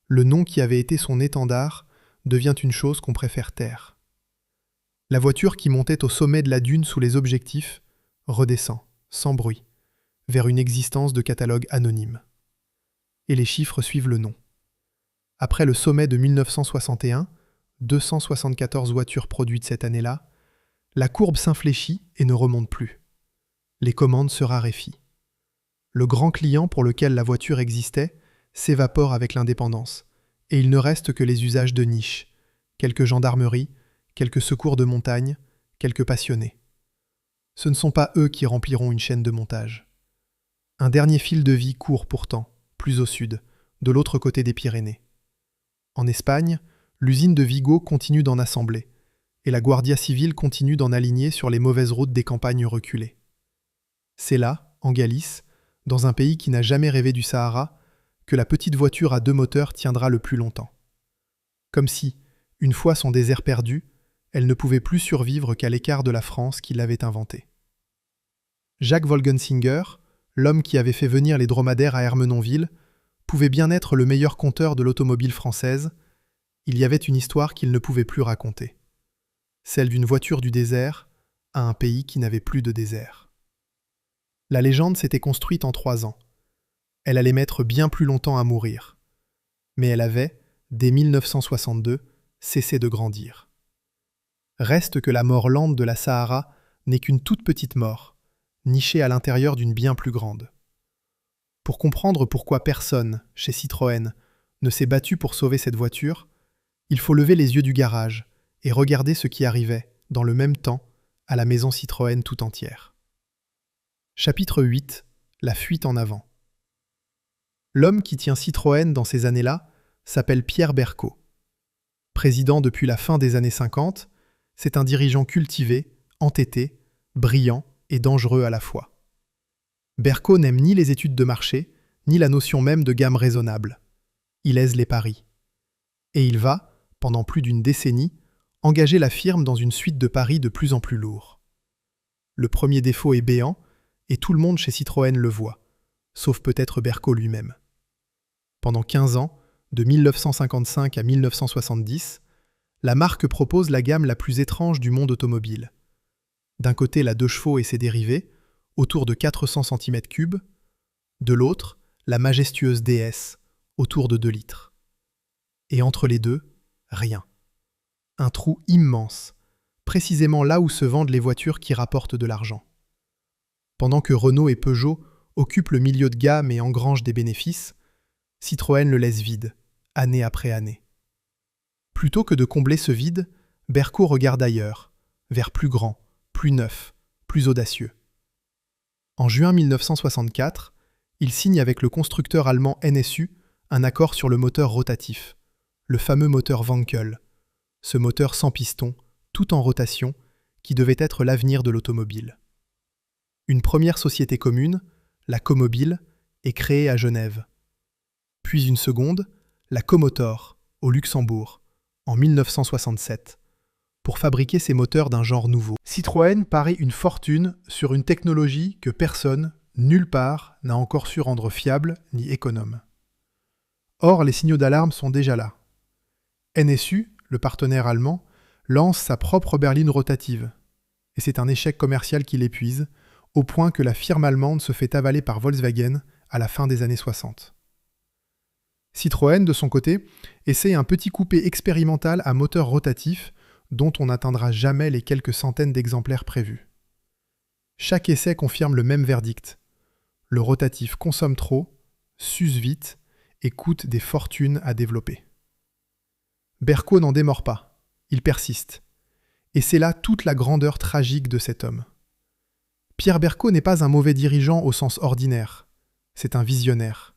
Le nom qui avait été son étendard devient une chose qu'on préfère taire. La voiture qui montait au sommet de la dune sous les objectifs redescend, sans bruit, vers une existence de catalogue anonyme. Et les chiffres suivent le nom. Après le sommet de 1961, 274 voitures produites cette année-là, la courbe s'infléchit et ne remonte plus. Les commandes se raréfient. Le grand client pour lequel la voiture existait s'évapore avec l'indépendance, et il ne reste que les usages de niche, quelques gendarmeries, quelques secours de montagne, quelques passionnés. Ce ne sont pas eux qui rempliront une chaîne de montage. Un dernier fil de vie court pourtant, plus au sud, de l'autre côté des Pyrénées. En Espagne, l'usine de Vigo continue d'en assembler, et la Guardia Civile continue d'en aligner sur les mauvaises routes des campagnes reculées. C'est là, en Galice, dans un pays qui n'a jamais rêvé du Sahara, que la petite voiture à 2 moteurs tiendra le plus longtemps. Comme si, une fois son désert perdu, elle ne pouvait plus survivre qu'à l'écart de la France qui l'avait inventée. Jacques Wolgensinger, l'homme qui avait fait venir les dromadaires à Ermenonville, pouvait bien être le meilleur conteur de l'automobile française. Il y avait une histoire qu'il ne pouvait plus raconter. Celle d'une voiture du désert à un pays qui n'avait plus de désert. La légende s'était construite en 3 ans. Elle allait mettre bien plus longtemps à mourir. Mais elle avait, dès 1962, cessé de grandir. Reste que la mort lente de la Sahara n'est qu'une toute petite mort, nichée à l'intérieur d'une bien plus grande. Pour comprendre pourquoi personne, chez Citroën, ne s'est battu pour sauver cette voiture, il faut lever les yeux du garage et regarder ce qui arrivait, dans le même temps, à la maison Citroën tout entière. Chapitre 8. La fuite en avant. L'homme qui tient Citroën dans ces années-là s'appelle Pierre Berco. Président depuis la fin des années 50, c'est un dirigeant cultivé, entêté, brillant et dangereux à la fois. Berco n'aime ni les études de marché, ni la notion même de gamme raisonnable. Il aise les paris. Et il va, pendant plus d'une décennie, engager la firme dans une suite de paris de plus en plus lourds. Le premier défaut est béant, et tout le monde chez Citroën le voit, sauf peut-être Berco lui-même. Pendant 15 ans, de 1955 à 1970, la marque propose la gamme la plus étrange du monde automobile. D'un côté, la 2 chevaux et ses dérivés, autour de 400 cm3, de l'autre, la majestueuse DS, autour de 2 litres. Et entre les deux, rien. Un trou immense, précisément là où se vendent les voitures qui rapportent de l'argent. Pendant que Renault et Peugeot occupent le milieu de gamme et engrangent des bénéfices, Citroën le laisse vide, année après année. Plutôt que de combler ce vide, Berco regarde ailleurs, vers plus grand, plus neuf, plus audacieux. En juin 1964, il signe avec le constructeur allemand NSU un accord sur le moteur rotatif, le fameux moteur Wankel, ce moteur sans piston, tout en rotation, qui devait être l'avenir de l'automobile. Une première société commune, la Comobile, est créée à Genève. Puis une seconde, la Comotor, au Luxembourg, en 1967, pour fabriquer ces moteurs d'un genre nouveau. Citroën parie une fortune sur une technologie que personne, nulle part, n'a encore su rendre fiable ni économe. Or, les signaux d'alarme sont déjà là. NSU, le partenaire allemand, lance sa propre berline rotative. Et c'est un échec commercial qui l'épuise, au point que la firme allemande se fait avaler par Volkswagen à la fin des années 60. Citroën, de son côté, essaie un petit coupé expérimental à moteur rotatif dont on n'atteindra jamais les quelques centaines d'exemplaires prévus. Chaque essai confirme le même verdict. Le rotatif consomme trop, s'use vite et coûte des fortunes à développer. Berco n'en démord pas, il persiste. Et c'est là toute la grandeur tragique de cet homme. Pierre Berco n'est pas un mauvais dirigeant au sens ordinaire, c'est un visionnaire.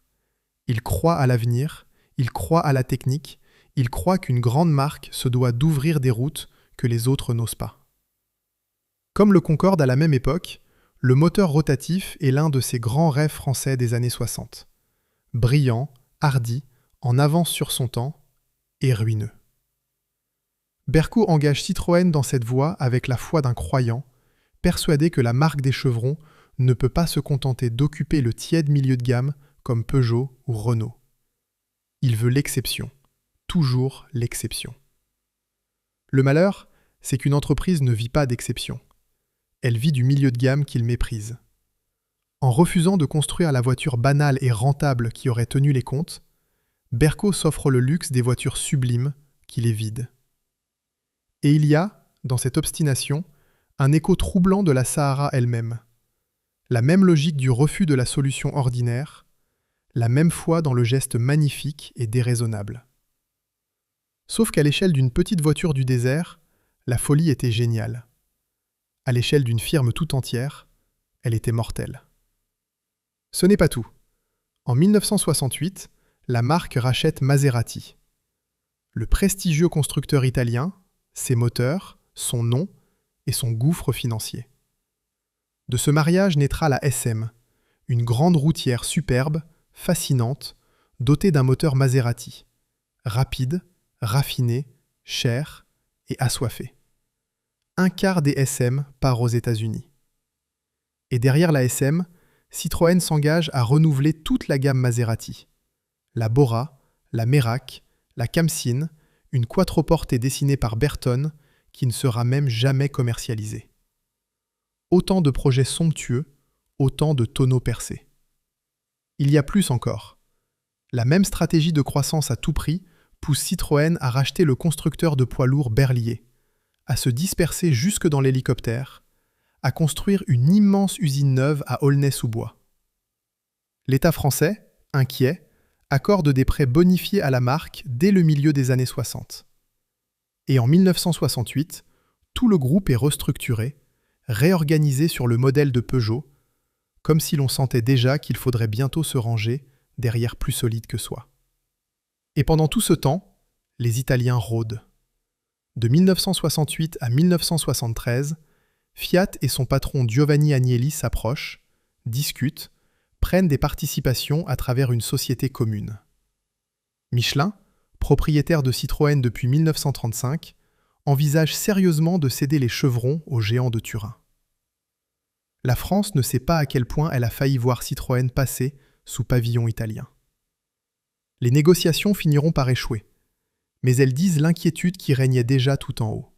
Il croit à l'avenir, il croit à la technique, il croit qu'une grande marque se doit d'ouvrir des routes que les autres n'osent pas. Comme le Concorde à la même époque, le moteur rotatif est l'un de ces grands rêves français des années 60. Brillant, hardi, en avance sur son temps et ruineux. Berco engage Citroën dans cette voie avec la foi d'un croyant, persuadé que la marque des chevrons ne peut pas se contenter d'occuper le tiède milieu de gamme comme Peugeot ou Renault. Il veut l'exception, toujours l'exception. Le malheur, c'est qu'une entreprise ne vit pas d'exception. Elle vit du milieu de gamme qu'il méprise. En refusant de construire la voiture banale et rentable qui aurait tenu les comptes, Berco s'offre le luxe des voitures sublimes qui les vident. Et il y a, dans cette obstination, un écho troublant de la Sahara elle-même. La même logique du refus de la solution ordinaire, la même foi dans le geste magnifique et déraisonnable. Sauf qu'à l'échelle d'une petite voiture du désert, la folie était géniale. À l'échelle d'une firme tout entière, elle était mortelle. Ce n'est pas tout. En 1968, la marque rachète Maserati. Le prestigieux constructeur italien, ses moteurs, son nom et son gouffre financier. De ce mariage naîtra la SM, une grande routière superbe, fascinante, dotée d'un moteur Maserati, rapide, raffiné, cher et assoiffé. Un quart des SM part aux États-Unis. Et derrière la SM, Citroën s'engage à renouveler toute la gamme Maserati. La Bora, la Merak, la Khamsin, une quattroportée dessinée par Bertone qui ne sera même jamais commercialisée. Autant de projets somptueux, autant de tonneaux percés. Il y a plus encore. La même stratégie de croissance à tout prix pousse Citroën à racheter le constructeur de poids lourds Berliet, à se disperser jusque dans l'hélicoptère, à construire une immense usine neuve à Aulnay-sous-Bois. L'État français, inquiet, accorde des prêts bonifiés à la marque dès le milieu des années 60. Et en 1968, tout le groupe est restructuré, réorganisé sur le modèle de Peugeot, comme si l'on sentait déjà qu'il faudrait bientôt se ranger derrière plus solide que soi. Et pendant tout ce temps, les Italiens rôdent. De 1968 à 1973, Fiat et son patron Giovanni Agnelli s'approchent, discutent, prennent des participations à travers une société commune. Michelin, propriétaire de Citroën depuis 1935, envisage sérieusement de céder les chevrons aux géants de Turin. La France ne sait pas à quel point elle a failli voir Citroën passer sous pavillon italien. Les négociations finiront par échouer, mais elles disent l'inquiétude qui régnait déjà tout en haut.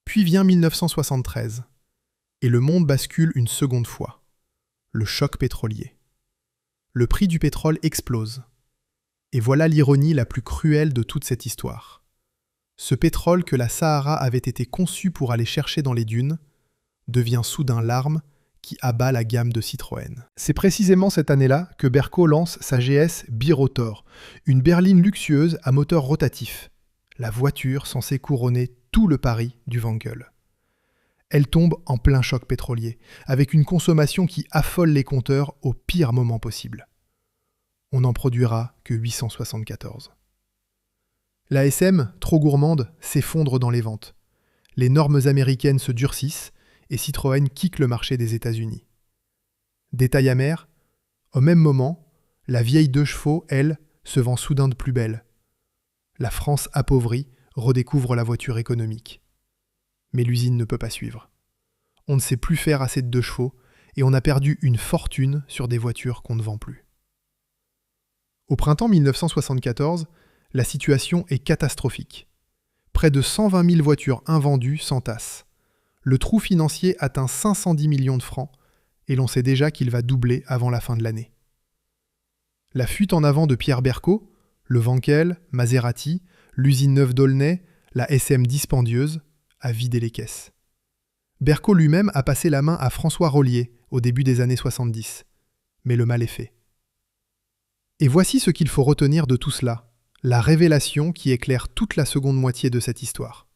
Puis vient 1973, Et le monde bascule une seconde fois. Le choc pétrolier. Le prix du pétrole explose. Et voilà l'ironie la plus cruelle de toute cette histoire. Ce pétrole que la Sahara avait été conçu pour aller chercher dans les dunes devient soudain l'arme qui abat la gamme de Citroën. C'est précisément cette année-là que Berco lance sa GS Birotor, une berline luxueuse à moteur rotatif, la voiture censée couronner tout le pari du Wankel. Elle tombe en plein choc pétrolier, avec une consommation qui affole les compteurs au pire moment possible. On n'en produira que 874. La SM, trop gourmande, s'effondre dans les ventes. Les normes américaines se durcissent et Citroën quitte le marché des États-Unis. Détail amer, au même moment, la vieille 2 chevaux, elle, se vend soudain de plus belle. La France appauvrie redécouvre la voiture économique. Mais l'usine ne peut pas suivre. On ne sait plus faire assez de 2 chevaux et on a perdu une fortune sur des voitures qu'on ne vend plus. Au printemps 1974, la situation est catastrophique. Près de 120 000 voitures invendues s'entassent. Le trou financier atteint 510 millions de francs et l'on sait déjà qu'il va doubler avant la fin de l'année. La fuite en avant de Pierre Berco, le Wankel, Maserati, l'usine neuve d'Aulnay, la SM dispendieuse, a vidé les caisses. Berco lui-même a passé la main à François Rollier au début des années 70, mais le mal est fait. Et voici ce qu'il faut retenir de tout cela, la révélation qui éclaire toute la seconde moitié de cette histoire.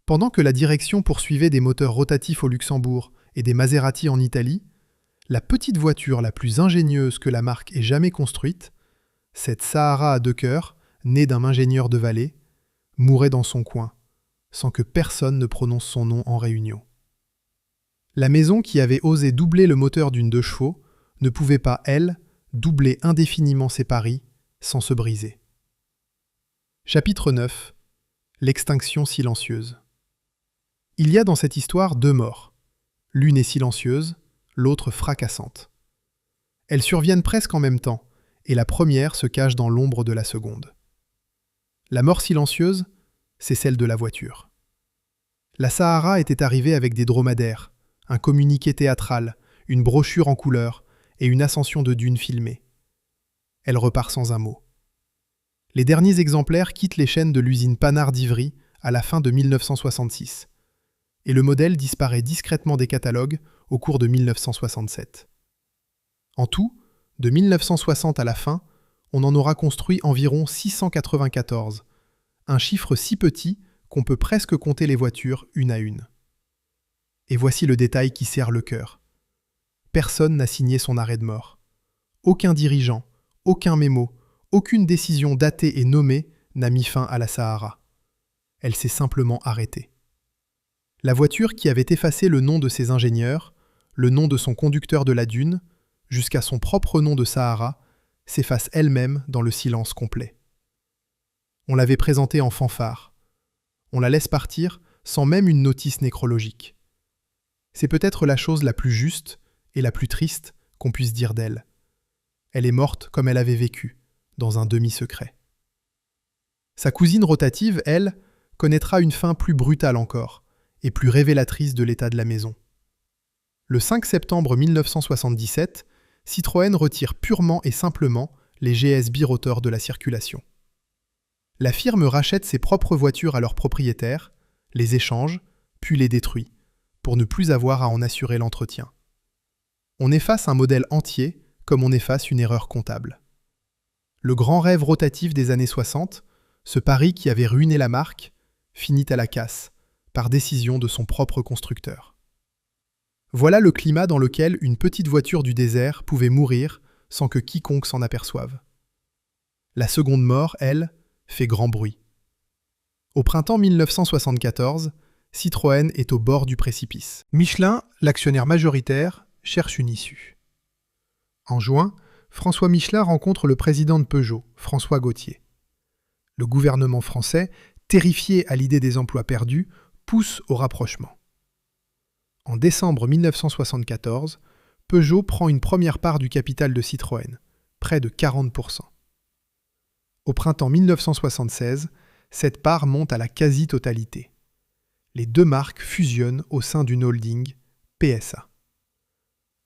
Pendant que la direction poursuivait des moteurs rotatifs au Luxembourg et des Maserati en Italie, la petite voiture la plus ingénieuse que la marque ait jamais construite, cette Sahara à 2 cœurs, née d'un ingénieur de Valais, mourait dans son coin, sans que personne ne prononce son nom en réunion. La maison qui avait osé doubler le moteur d'une 2 chevaux ne pouvait pas, elle, doubler indéfiniment ses paris sans se briser. Chapitre 9. L'extinction silencieuse. Il y a dans cette histoire 2 morts. L'une est silencieuse, l'autre fracassante. Elles surviennent presque en même temps, et la première se cache dans l'ombre de la seconde. La mort silencieuse, c'est celle de la voiture. La Sahara était arrivée avec des dromadaires, un communiqué théâtral, une brochure en couleur et une ascension de dunes filmée. Elle repart sans un mot. Les derniers exemplaires quittent les chaînes de l'usine Panhard d'Ivry à la fin de 1966. Et le modèle disparaît discrètement des catalogues au cours de 1967. En tout, de 1960 à la fin, on en aura construit environ 694, un chiffre si petit qu'on peut presque compter les voitures une à une. Et voici le détail qui serre le cœur. Personne n'a signé son arrêt de mort. Aucun dirigeant, aucun mémo, aucune décision datée et nommée n'a mis fin à la Sahara. Elle s'est simplement arrêtée. La voiture qui avait effacé le nom de ses ingénieurs, le nom de son conducteur de la dune, jusqu'à son propre nom de Sahara, s'efface elle-même dans le silence complet. On l'avait présentée en fanfare. On la laisse partir sans même une notice nécrologique. C'est peut-être la chose la plus juste et la plus triste qu'on puisse dire d'elle. Elle est morte comme elle avait vécu, dans un demi-secret. Sa cousine rotative, elle, connaîtra une fin plus brutale encore, et plus révélatrice de l'état de la maison. Le 5 septembre 1977, Citroën retire purement et simplement les GS Birotor de la circulation. La firme rachète ses propres voitures à leurs propriétaires, les échange, puis les détruit, pour ne plus avoir à en assurer l'entretien. On efface un modèle entier comme on efface une erreur comptable. Le grand rêve rotatif des années 60, ce pari qui avait ruiné la marque, finit à la casse, par décision de son propre constructeur. Voilà le climat dans lequel une petite voiture du désert pouvait mourir sans que quiconque s'en aperçoive. La seconde mort, elle, fait grand bruit. Au printemps 1974, Citroën est au bord du précipice. Michelin, l'actionnaire majoritaire, cherche une issue. En juin, François Michelin rencontre le président de Peugeot, François Gauthier. Le gouvernement français, terrifié à l'idée des emplois perdus, pousse au rapprochement. En décembre 1974, Peugeot prend une première part du capital de Citroën, près de 40%. Au printemps 1976, cette part monte à la quasi-totalité. Les 2 marques fusionnent au sein d'une holding, PSA.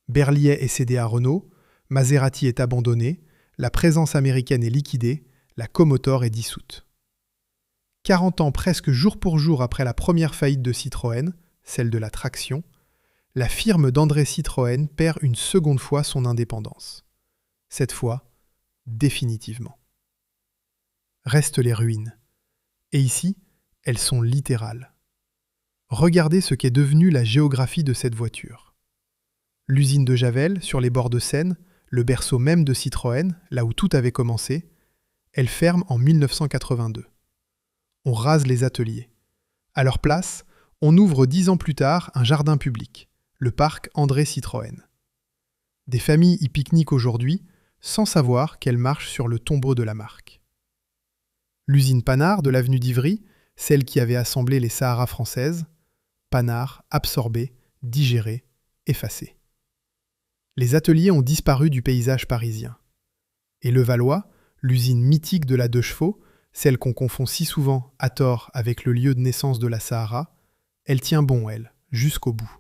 Berliet est cédé à Renault, Maserati est abandonné, la présence américaine est liquidée, la Comotor est dissoute. 40 ans presque jour pour jour après la première faillite de Citroën, celle de la traction, la firme d'André Citroën perd une seconde fois son indépendance. Cette fois, définitivement. Restent les ruines. Et ici, elles sont littérales. Regardez ce qu'est devenue la géographie de cette voiture. L'usine de Javel, sur les bords de Seine, le berceau même de Citroën, là où tout avait commencé, elle ferme en 1982. On rase les ateliers. À leur place, on ouvre 10 ans plus tard un jardin public, le parc André Citroën. Des familles y pique-niquent aujourd'hui, sans savoir qu'elles marchent sur le tombeau de la marque. L'usine Panhard de l'avenue d'Ivry, celle qui avait assemblé les Sahara françaises, Panhard absorbé, digéré, effacé. Les ateliers ont disparu du paysage parisien. Et Levallois, l'usine mythique de la 2 chevaux, celle qu'on confond si souvent, à tort, avec le lieu de naissance de la Sahara, elle tient bon, elle, jusqu'au bout.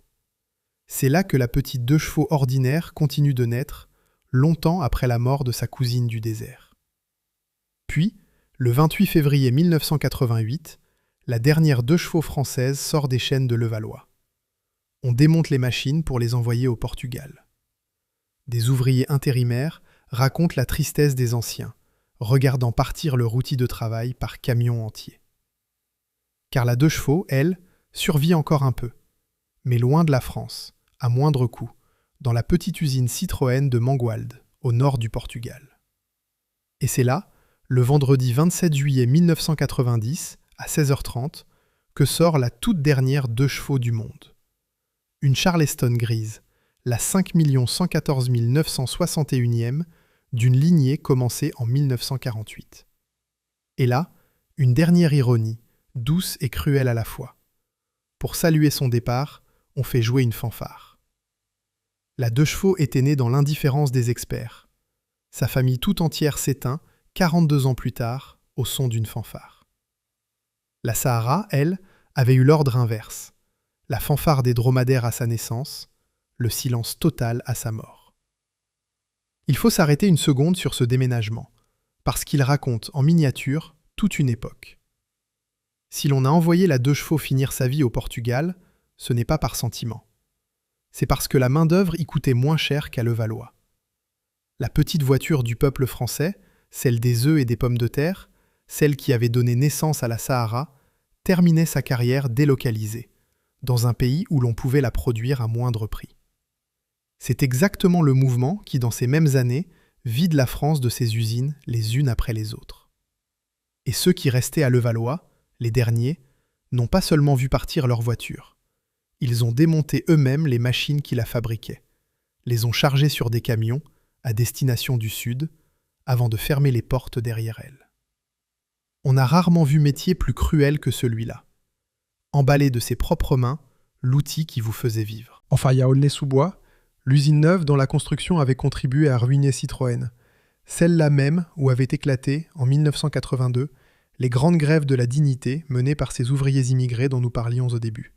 C'est là que la petite 2 chevaux ordinaire continue de naître, longtemps après la mort de sa cousine du désert. Puis, le 28 février 1988, la dernière 2 chevaux française sort des chaînes de Levallois. On démonte les machines pour les envoyer au Portugal. Des ouvriers intérimaires racontent la tristesse des anciens, regardant partir leur outil de travail par camion entier. Car la 2 chevaux, elle, survit encore un peu, mais loin de la France, à moindre coût, dans la petite usine Citroën de Mangualde, au nord du Portugal. Et c'est là, le vendredi 27 juillet 1990, à 16h30, que sort la toute dernière 2 chevaux du monde. Une Charleston grise, la 5 114 961e d'une lignée commencée en 1948. Et là, une dernière ironie, douce et cruelle à la fois. Pour saluer son départ, on fait jouer une fanfare. La 2 chevaux était née dans l'indifférence des experts. Sa famille tout entière s'éteint, 42 ans plus tard, au son d'une fanfare. La Sahara, elle, avait eu l'ordre inverse. La fanfare des dromadaires à sa naissance, le silence total à sa mort. Il faut s'arrêter une seconde sur ce déménagement, parce qu'il raconte en miniature toute une époque. Si l'on a envoyé la 2 chevaux finir sa vie au Portugal, ce n'est pas par sentiment. C'est parce que la main-d'œuvre y coûtait moins cher qu'à Levallois. La petite voiture du peuple français, celle des œufs et des pommes de terre, celle qui avait donné naissance à la Sahara, terminait sa carrière délocalisée, dans un pays où l'on pouvait la produire à moindre prix. C'est exactement le mouvement qui, dans ces mêmes années, vide la France de ses usines les unes après les autres. Et ceux qui restaient à Levallois, les derniers, n'ont pas seulement vu partir leur voiture. Ils ont démonté eux-mêmes les machines qui la fabriquaient, les ont chargées sur des camions, à destination du Sud, avant de fermer les portes derrière elles. On a rarement vu métier plus cruel que celui-là. Emballer de ses propres mains l'outil qui vous faisait vivre. Enfin, il y a Aulnay-sous-Bois, l'usine neuve dont la construction avait contribué à ruiner Citroën. Celle-là même où avaient éclaté, en 1982, les grandes grèves de la dignité menées par ces ouvriers immigrés dont nous parlions au début.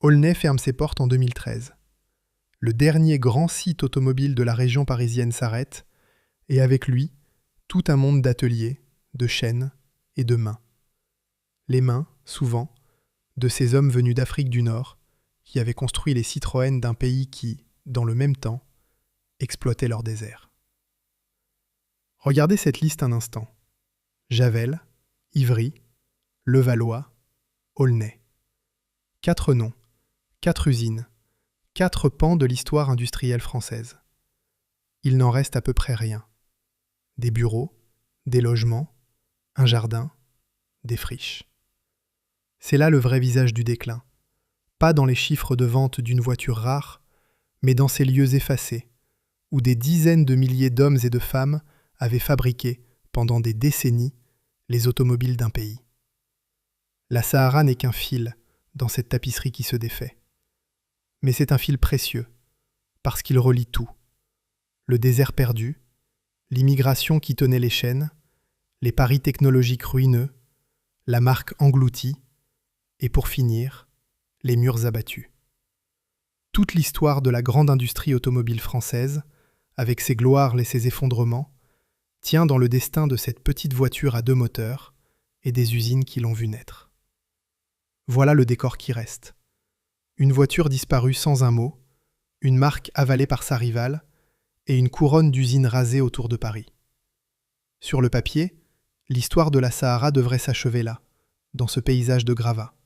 Aulnay ferme ses portes en 2013. Le dernier grand site automobile de la région parisienne s'arrête, et avec lui, tout un monde d'ateliers, de chaînes et de mains. Les mains, souvent, de ces hommes venus d'Afrique du Nord, qui avaient construit les Citroën d'un pays qui, dans le même temps, exploitait leur désert. Regardez cette liste un instant. Javel, Ivry, Levallois, Aulnay. 4 noms, 4 usines, 4 pans de l'histoire industrielle française. Il n'en reste à peu près rien. Des bureaux, des logements, un jardin, des friches. C'est là le vrai visage du déclin. Pas dans les chiffres de vente d'une voiture rare, mais dans ces lieux effacés, où des dizaines de milliers d'hommes et de femmes avaient fabriqué, pendant des décennies, les automobiles d'un pays. La Sahara n'est qu'un fil dans cette tapisserie qui se défait. Mais c'est un fil précieux, parce qu'il relie tout. Le désert perdu, l'immigration qui tenait les chaînes, les paris technologiques ruineux, la marque engloutie, et pour finir, les murs abattus. Toute l'histoire de la grande industrie automobile française, avec ses gloires et ses effondrements, tient dans le destin de cette petite voiture à 2 moteurs et des usines qui l'ont vue naître. Voilà le décor qui reste. Une voiture disparue sans un mot, une marque avalée par sa rivale et une couronne d'usines rasées autour de Paris. Sur le papier, l'histoire de la Sahara devrait s'achever là, dans ce paysage de gravats.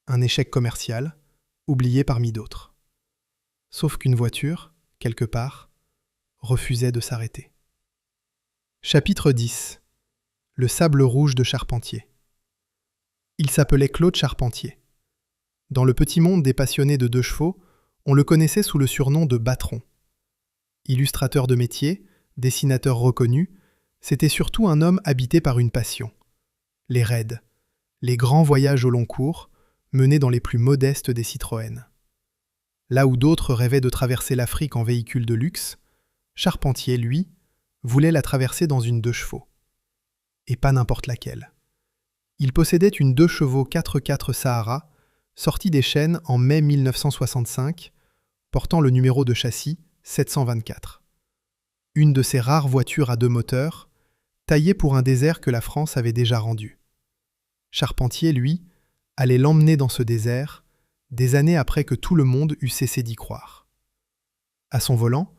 Un échec commercial, oublié parmi d'autres. Sauf qu'une voiture, quelque part, refusait de s'arrêter. Chapitre 10. Le sable rouge de Charpentier. Il s'appelait Claude Charpentier. Dans le petit monde des passionnés de 2 chevaux, on le connaissait sous le surnom de Batron. Illustrateur de métier, dessinateur reconnu, c'était surtout un homme habité par une passion. Les raids, les grands voyages au long cours, menés dans les plus modestes des Citroën. Là où d'autres rêvaient de traverser l'Afrique en véhicule de luxe, Charpentier, lui, voulait la traverser dans une 2 chevaux. Et pas n'importe laquelle. Il possédait une 2 chevaux 4x4 Sahara, sortie des chaînes en mai 1965, portant le numéro de châssis 724. Une de ces rares voitures à 2 moteurs, taillée pour un désert que la France avait déjà rendu. Charpentier, lui, allait l'emmener dans ce désert, des années après que tout le monde eut cessé d'y croire. À son volant,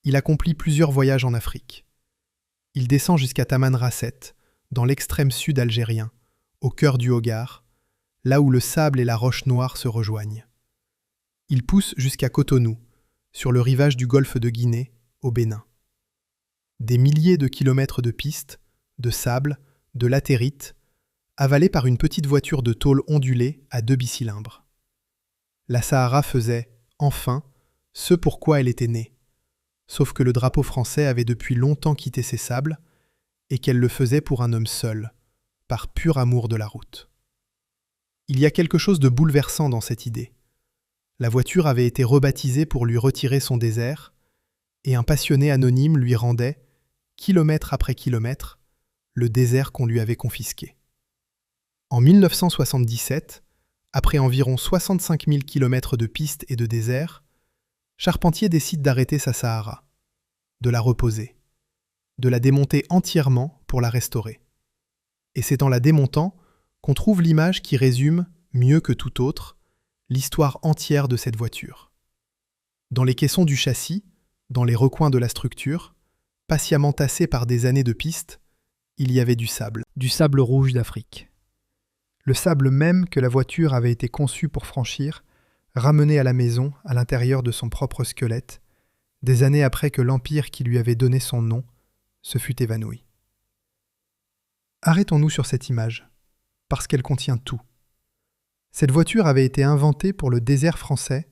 il accomplit plusieurs voyages en Afrique. Il descend jusqu'à Tamanrasset, dans l'extrême sud algérien, au cœur du Hogar, là où le sable et la roche noire se rejoignent. Il pousse jusqu'à Cotonou, sur le rivage du golfe de Guinée, au Bénin. Des milliers de kilomètres de pistes, de sable, de latérite, avalés par une petite voiture de tôle ondulée à 2 bicylindres. La Sahara faisait, enfin, ce pour quoi elle était née, sauf que le drapeau français avait depuis longtemps quitté ses sables, et qu'elle le faisait pour un homme seul, par pur amour de la route. Il y a quelque chose de bouleversant dans cette idée. La voiture avait été rebaptisée pour lui retirer son désert, et un passionné anonyme lui rendait, kilomètre après kilomètre, le désert qu'on lui avait confisqué. En 1977, après environ 65 000 kilomètres de pistes et de désert, Charpentier décide d'arrêter sa Sahara, de la reposer, de la démonter entièrement pour la restaurer. Et c'est en la démontant qu'on trouve l'image qui résume, mieux que tout autre, l'histoire entière de cette voiture. Dans les caissons du châssis, dans les recoins de la structure, patiemment tassés par des années de pistes, il y avait du sable rouge d'Afrique. Le sable même que la voiture avait été conçue pour franchir, ramené à la maison à l'intérieur de son propre squelette, des années après que l'empire qui lui avait donné son nom se fût évanoui. Arrêtons-nous sur cette image, parce qu'elle contient tout. Cette voiture avait été inventée pour le désert français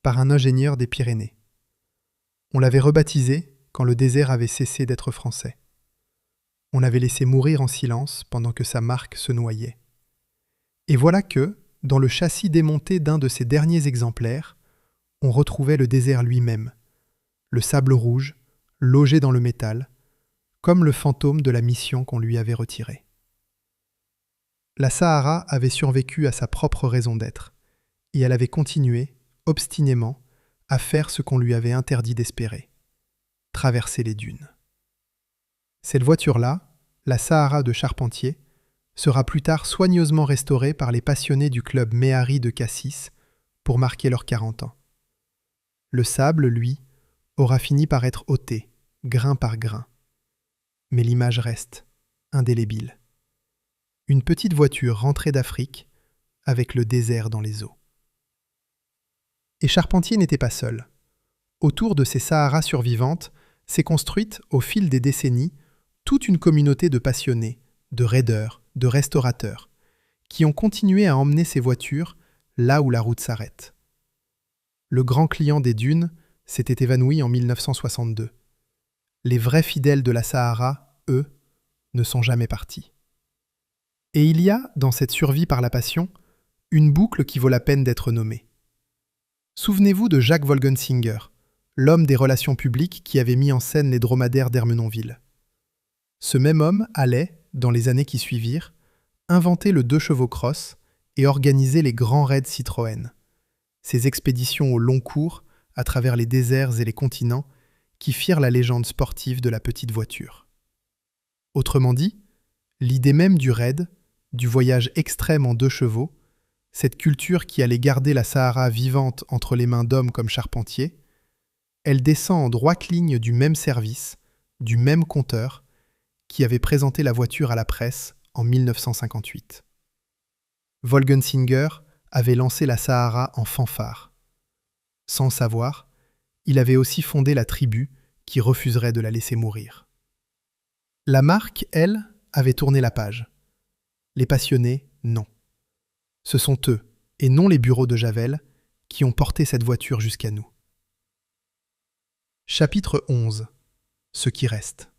par un ingénieur des Pyrénées. On l'avait rebaptisée quand le désert avait cessé d'être français. On l'avait laissé mourir en silence pendant que sa marque se noyait. Et voilà que, dans le châssis démonté d'un de ses derniers exemplaires, on retrouvait le désert lui-même, le sable rouge, logé dans le métal, comme le fantôme de la mission qu'on lui avait retirée. La Sahara avait survécu à sa propre raison d'être, et elle avait continué, obstinément, à faire ce qu'on lui avait interdit d'espérer, traverser les dunes. Cette voiture-là, la Sahara de Charpentier, sera plus tard soigneusement restaurée par les passionnés du club Méhari de Cassis pour marquer leurs 40 ans. Le sable, lui, aura fini par être ôté, grain par grain. Mais l'image reste, indélébile. Une petite voiture rentrée d'Afrique, avec le désert dans les os. Et Charpentier n'était pas seul. Autour de ces Saharas survivantes s'est construite, au fil des décennies, toute une communauté de passionnés, de raideurs, de restaurateurs, qui ont continué à emmener ces voitures là où la route s'arrête. Le grand client des dunes s'était évanoui en 1962. Les vrais fidèles de la Sahara, eux, ne sont jamais partis. Et il y a, dans cette survie par la passion, une boucle qui vaut la peine d'être nommée. Souvenez-vous de Jacques Wolgensinger, l'homme des relations publiques qui avait mis en scène les dromadaires d'Ermenonville. Ce même homme allait, dans les années qui suivirent, inventer le 2 chevaux cross et organiser les grands raids Citroën. ces expéditions au long cours à travers les déserts et les continents qui firent la légende sportive de la petite voiture. Autrement dit, l'idée même du raid, du voyage extrême en 2 chevaux, cette culture qui allait garder la Sahara vivante entre les mains d'hommes comme Charpentier, elle descend en droite ligne du même service, du même conteur, qui avait présenté la voiture à la presse en 1958. Wolgensinger avait lancé la Sahara en fanfare. Sans le savoir, il avait aussi fondé la tribu qui refuserait de la laisser mourir. La marque, elle, avait tourné la page. Les passionnés, non. Ce sont eux, et non les bureaux de Javel, qui ont porté cette voiture jusqu'à nous. Chapitre 11. Ce qui reste.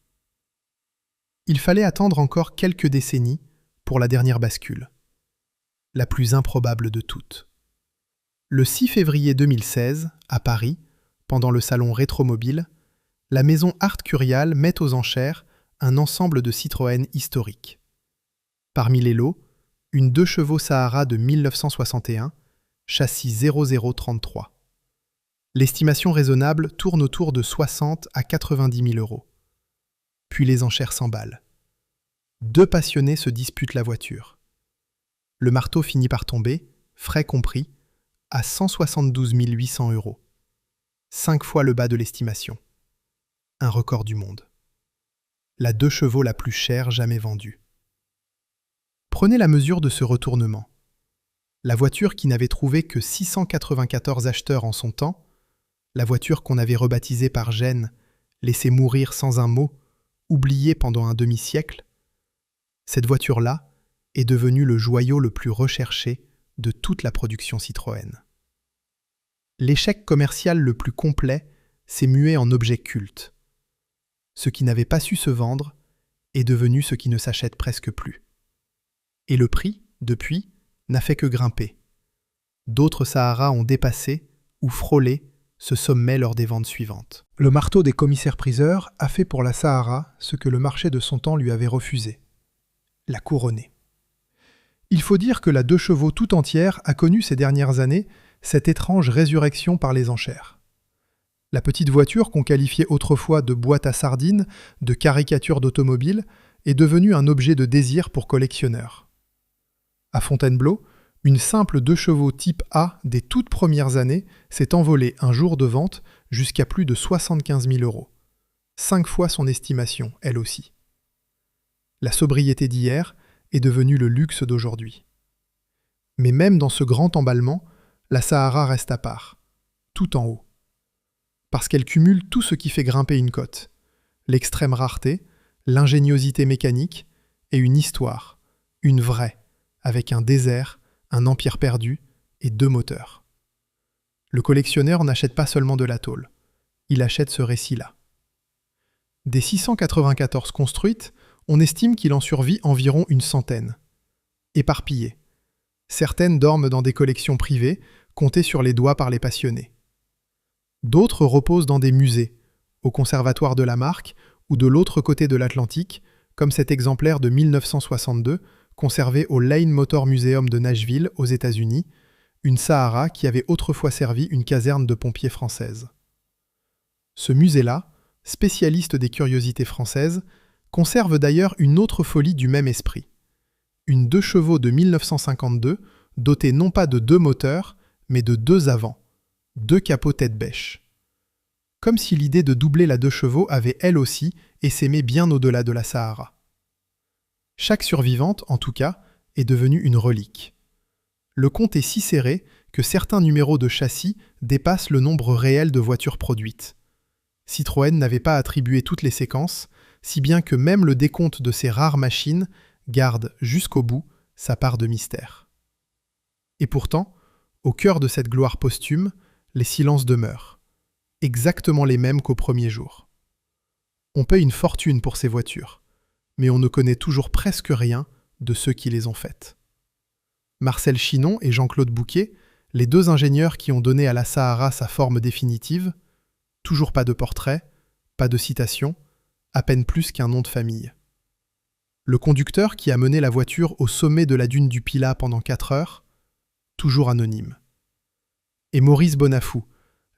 Il fallait attendre encore quelques décennies pour la dernière bascule, la plus improbable de toutes. Le 6 février 2016, à Paris, pendant le salon Rétromobile, la maison Art Curial met aux enchères un ensemble de Citroën historiques. Parmi les lots, une 2 chevaux Sahara de 1961, châssis 0033. L'estimation raisonnable tourne autour de 60 à 90 000 euros. Puis les enchères s'emballent. 2 passionnés se disputent la voiture. Le marteau finit par tomber, frais compris, à 172 800 euros. 5 fois le bas de l'estimation. Un record du monde. La 2 chevaux la plus chère jamais vendue. Prenez la mesure de ce retournement. La voiture qui n'avait trouvé que 694 acheteurs en son temps, la voiture qu'on avait rebaptisée par gêne, laissée mourir sans un mot, oubliée pendant un demi-siècle, cette voiture-là est devenue le joyau le plus recherché de toute la production Citroën. L'échec commercial le plus complet s'est mué en objet culte. Ce qui n'avait pas su se vendre est devenu ce qui ne s'achète presque plus. Et le prix, depuis, n'a fait que grimper. D'autres Sahara ont dépassé ou frôlé ce sommet lors des ventes suivantes. Le marteau des commissaires-priseurs a fait pour la Sahara ce que le marché de son temps lui avait refusé. La couronner. Il faut dire que la 2 chevaux tout entière a connu ces dernières années cette étrange résurrection par les enchères. La petite voiture qu'on qualifiait autrefois de boîte à sardines, de caricature d'automobile, est devenue un objet de désir pour collectionneurs. À Fontainebleau, une simple 2 chevaux type A des toutes premières années s'est envolée un jour de vente jusqu'à plus de 75 000 euros. 5 fois son estimation, elle aussi. La sobriété d'hier est devenue le luxe d'aujourd'hui. Mais même dans ce grand emballement, la Sahara reste à part, tout en haut. Parce qu'elle cumule tout ce qui fait grimper une cote, l'extrême rareté, l'ingéniosité mécanique et une histoire, une vraie, avec un désert, un empire perdu et 2 moteurs. Le collectionneur n'achète pas seulement de la tôle, il achète ce récit-là. Des 694 construites, on estime qu'il en survit environ une centaine. Éparpillées. Certaines dorment dans des collections privées, comptées sur les doigts par les passionnés. D'autres reposent dans des musées, au conservatoire de la marque ou de l'autre côté de l'Atlantique, comme cet exemplaire de 1962, conservé au Lane Motor Museum de Nashville, aux États-Unis, une Sahara qui avait autrefois servi une caserne de pompiers française. Ce musée-là, spécialiste des curiosités françaises, conserve d'ailleurs une autre folie du même esprit. Une 2 chevaux de 1952, dotée non pas de 2 moteurs, mais de 2 avants, 2 capots tête-bêche. Comme si l'idée de doubler la 2 chevaux avait elle aussi essaimé bien au-delà de la Sahara. Chaque survivante, en tout cas, est devenue une relique. Le compte est si serré que certains numéros de châssis dépassent le nombre réel de voitures produites. Citroën n'avait pas attribué toutes les séquences, si bien que même le décompte de ces rares machines garde jusqu'au bout sa part de mystère. Et pourtant, au cœur de cette gloire posthume, les silences demeurent, exactement les mêmes qu'au premier jour. On paye une fortune pour ces voitures, mais on ne connaît toujours presque rien de ceux qui les ont faites. Marcel Chinon et Jean-Claude Bouquet, les 2 ingénieurs qui ont donné à la Sahara sa forme définitive, toujours pas de portrait, pas de citation, à peine plus qu'un nom de famille. Le conducteur qui a mené la voiture au sommet de la dune du Pilat pendant 4 heures, toujours anonyme. Et Maurice Bonafou,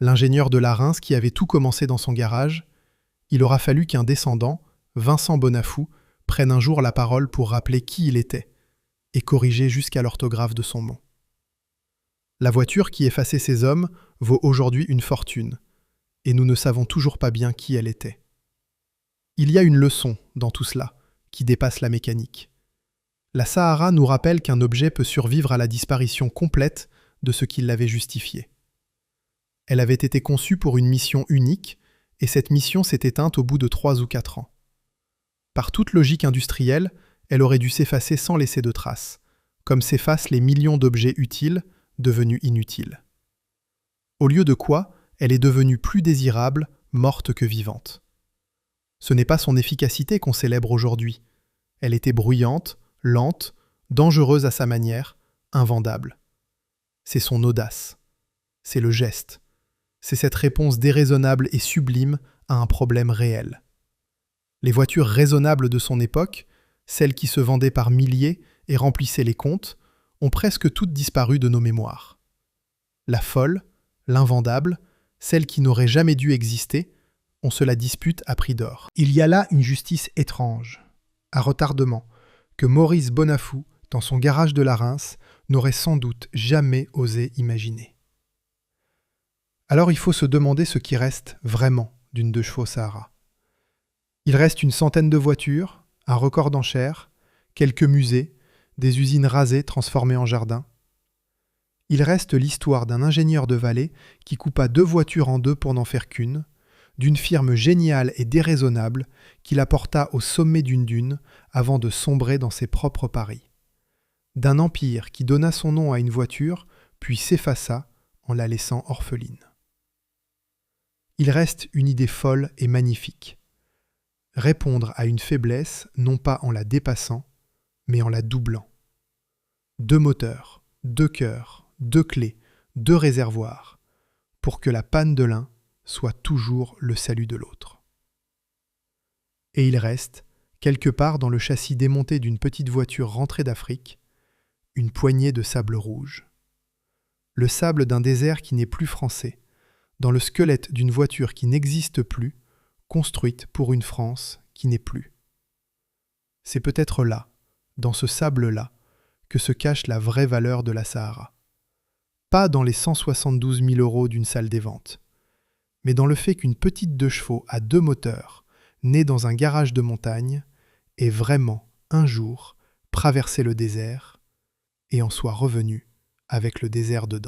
l'ingénieur de la Reims qui avait tout commencé dans son garage, il aura fallu qu'un descendant, Vincent Bonafou, prenne un jour la parole pour rappeler qui il était et corriger jusqu'à l'orthographe de son nom. La voiture qui effaçait ces hommes vaut aujourd'hui une fortune, et nous ne savons toujours pas bien qui elle était. Il y a une leçon dans tout cela qui dépasse la mécanique. La Sahara nous rappelle qu'un objet peut survivre à la disparition complète de ce qui l'avait justifié. Elle avait été conçue pour une mission unique, et cette mission s'est éteinte au bout de 3 ou 4 ans. Par toute logique industrielle, elle aurait dû s'effacer sans laisser de traces, comme s'effacent les millions d'objets utiles devenus inutiles. Au lieu de quoi, elle est devenue plus désirable, morte que vivante. Ce n'est pas son efficacité qu'on célèbre aujourd'hui. Elle était bruyante, lente, dangereuse à sa manière, invendable. C'est son audace. C'est le geste. C'est cette réponse déraisonnable et sublime à un problème réel. Les voitures raisonnables de son époque, celles qui se vendaient par milliers et remplissaient les comptes, ont presque toutes disparu de nos mémoires. La folle, l'invendable, celle qui n'aurait jamais dû exister, on se la dispute à prix d'or. Il y a là une justice étrange, à retardement, que Maurice Bonafou, dans son garage de la Reims, n'aurait sans doute jamais osé imaginer. Alors il faut se demander ce qui reste vraiment d'une 2 chevaux Sahara. Il reste une centaine de voitures, un record d'enchères, quelques musées, des usines rasées transformées en jardins. Il reste l'histoire d'un ingénieur de vallée qui coupa 2 voitures en 2 pour n'en faire qu'une, d'une firme géniale et déraisonnable qui la porta au sommet d'une dune avant de sombrer dans ses propres paris. D'un empire qui donna son nom à une voiture, puis s'effaça en la laissant orpheline. Il reste une idée folle et magnifique. Répondre à une faiblesse non pas en la dépassant, mais en la doublant. 2 moteurs, 2 cœurs, 2 clés, 2 réservoirs, pour que la panne de l'un soit toujours le salut de l'autre. Et il reste, quelque part dans le châssis démonté d'une petite voiture rentrée d'Afrique, une poignée de sable rouge. Le sable d'un désert qui n'est plus français, dans le squelette d'une voiture qui n'existe plus, construite pour une France qui n'est plus. C'est peut-être là, dans ce sable-là, que se cache la vraie valeur de la Sahara. Pas dans les 172 000 € d'une salle des ventes, mais dans le fait qu'une petite 2 chevaux à 2 moteurs, née dans un garage de montagne, ait vraiment, un jour, traversé le désert et en soit revenue avec le désert dedans.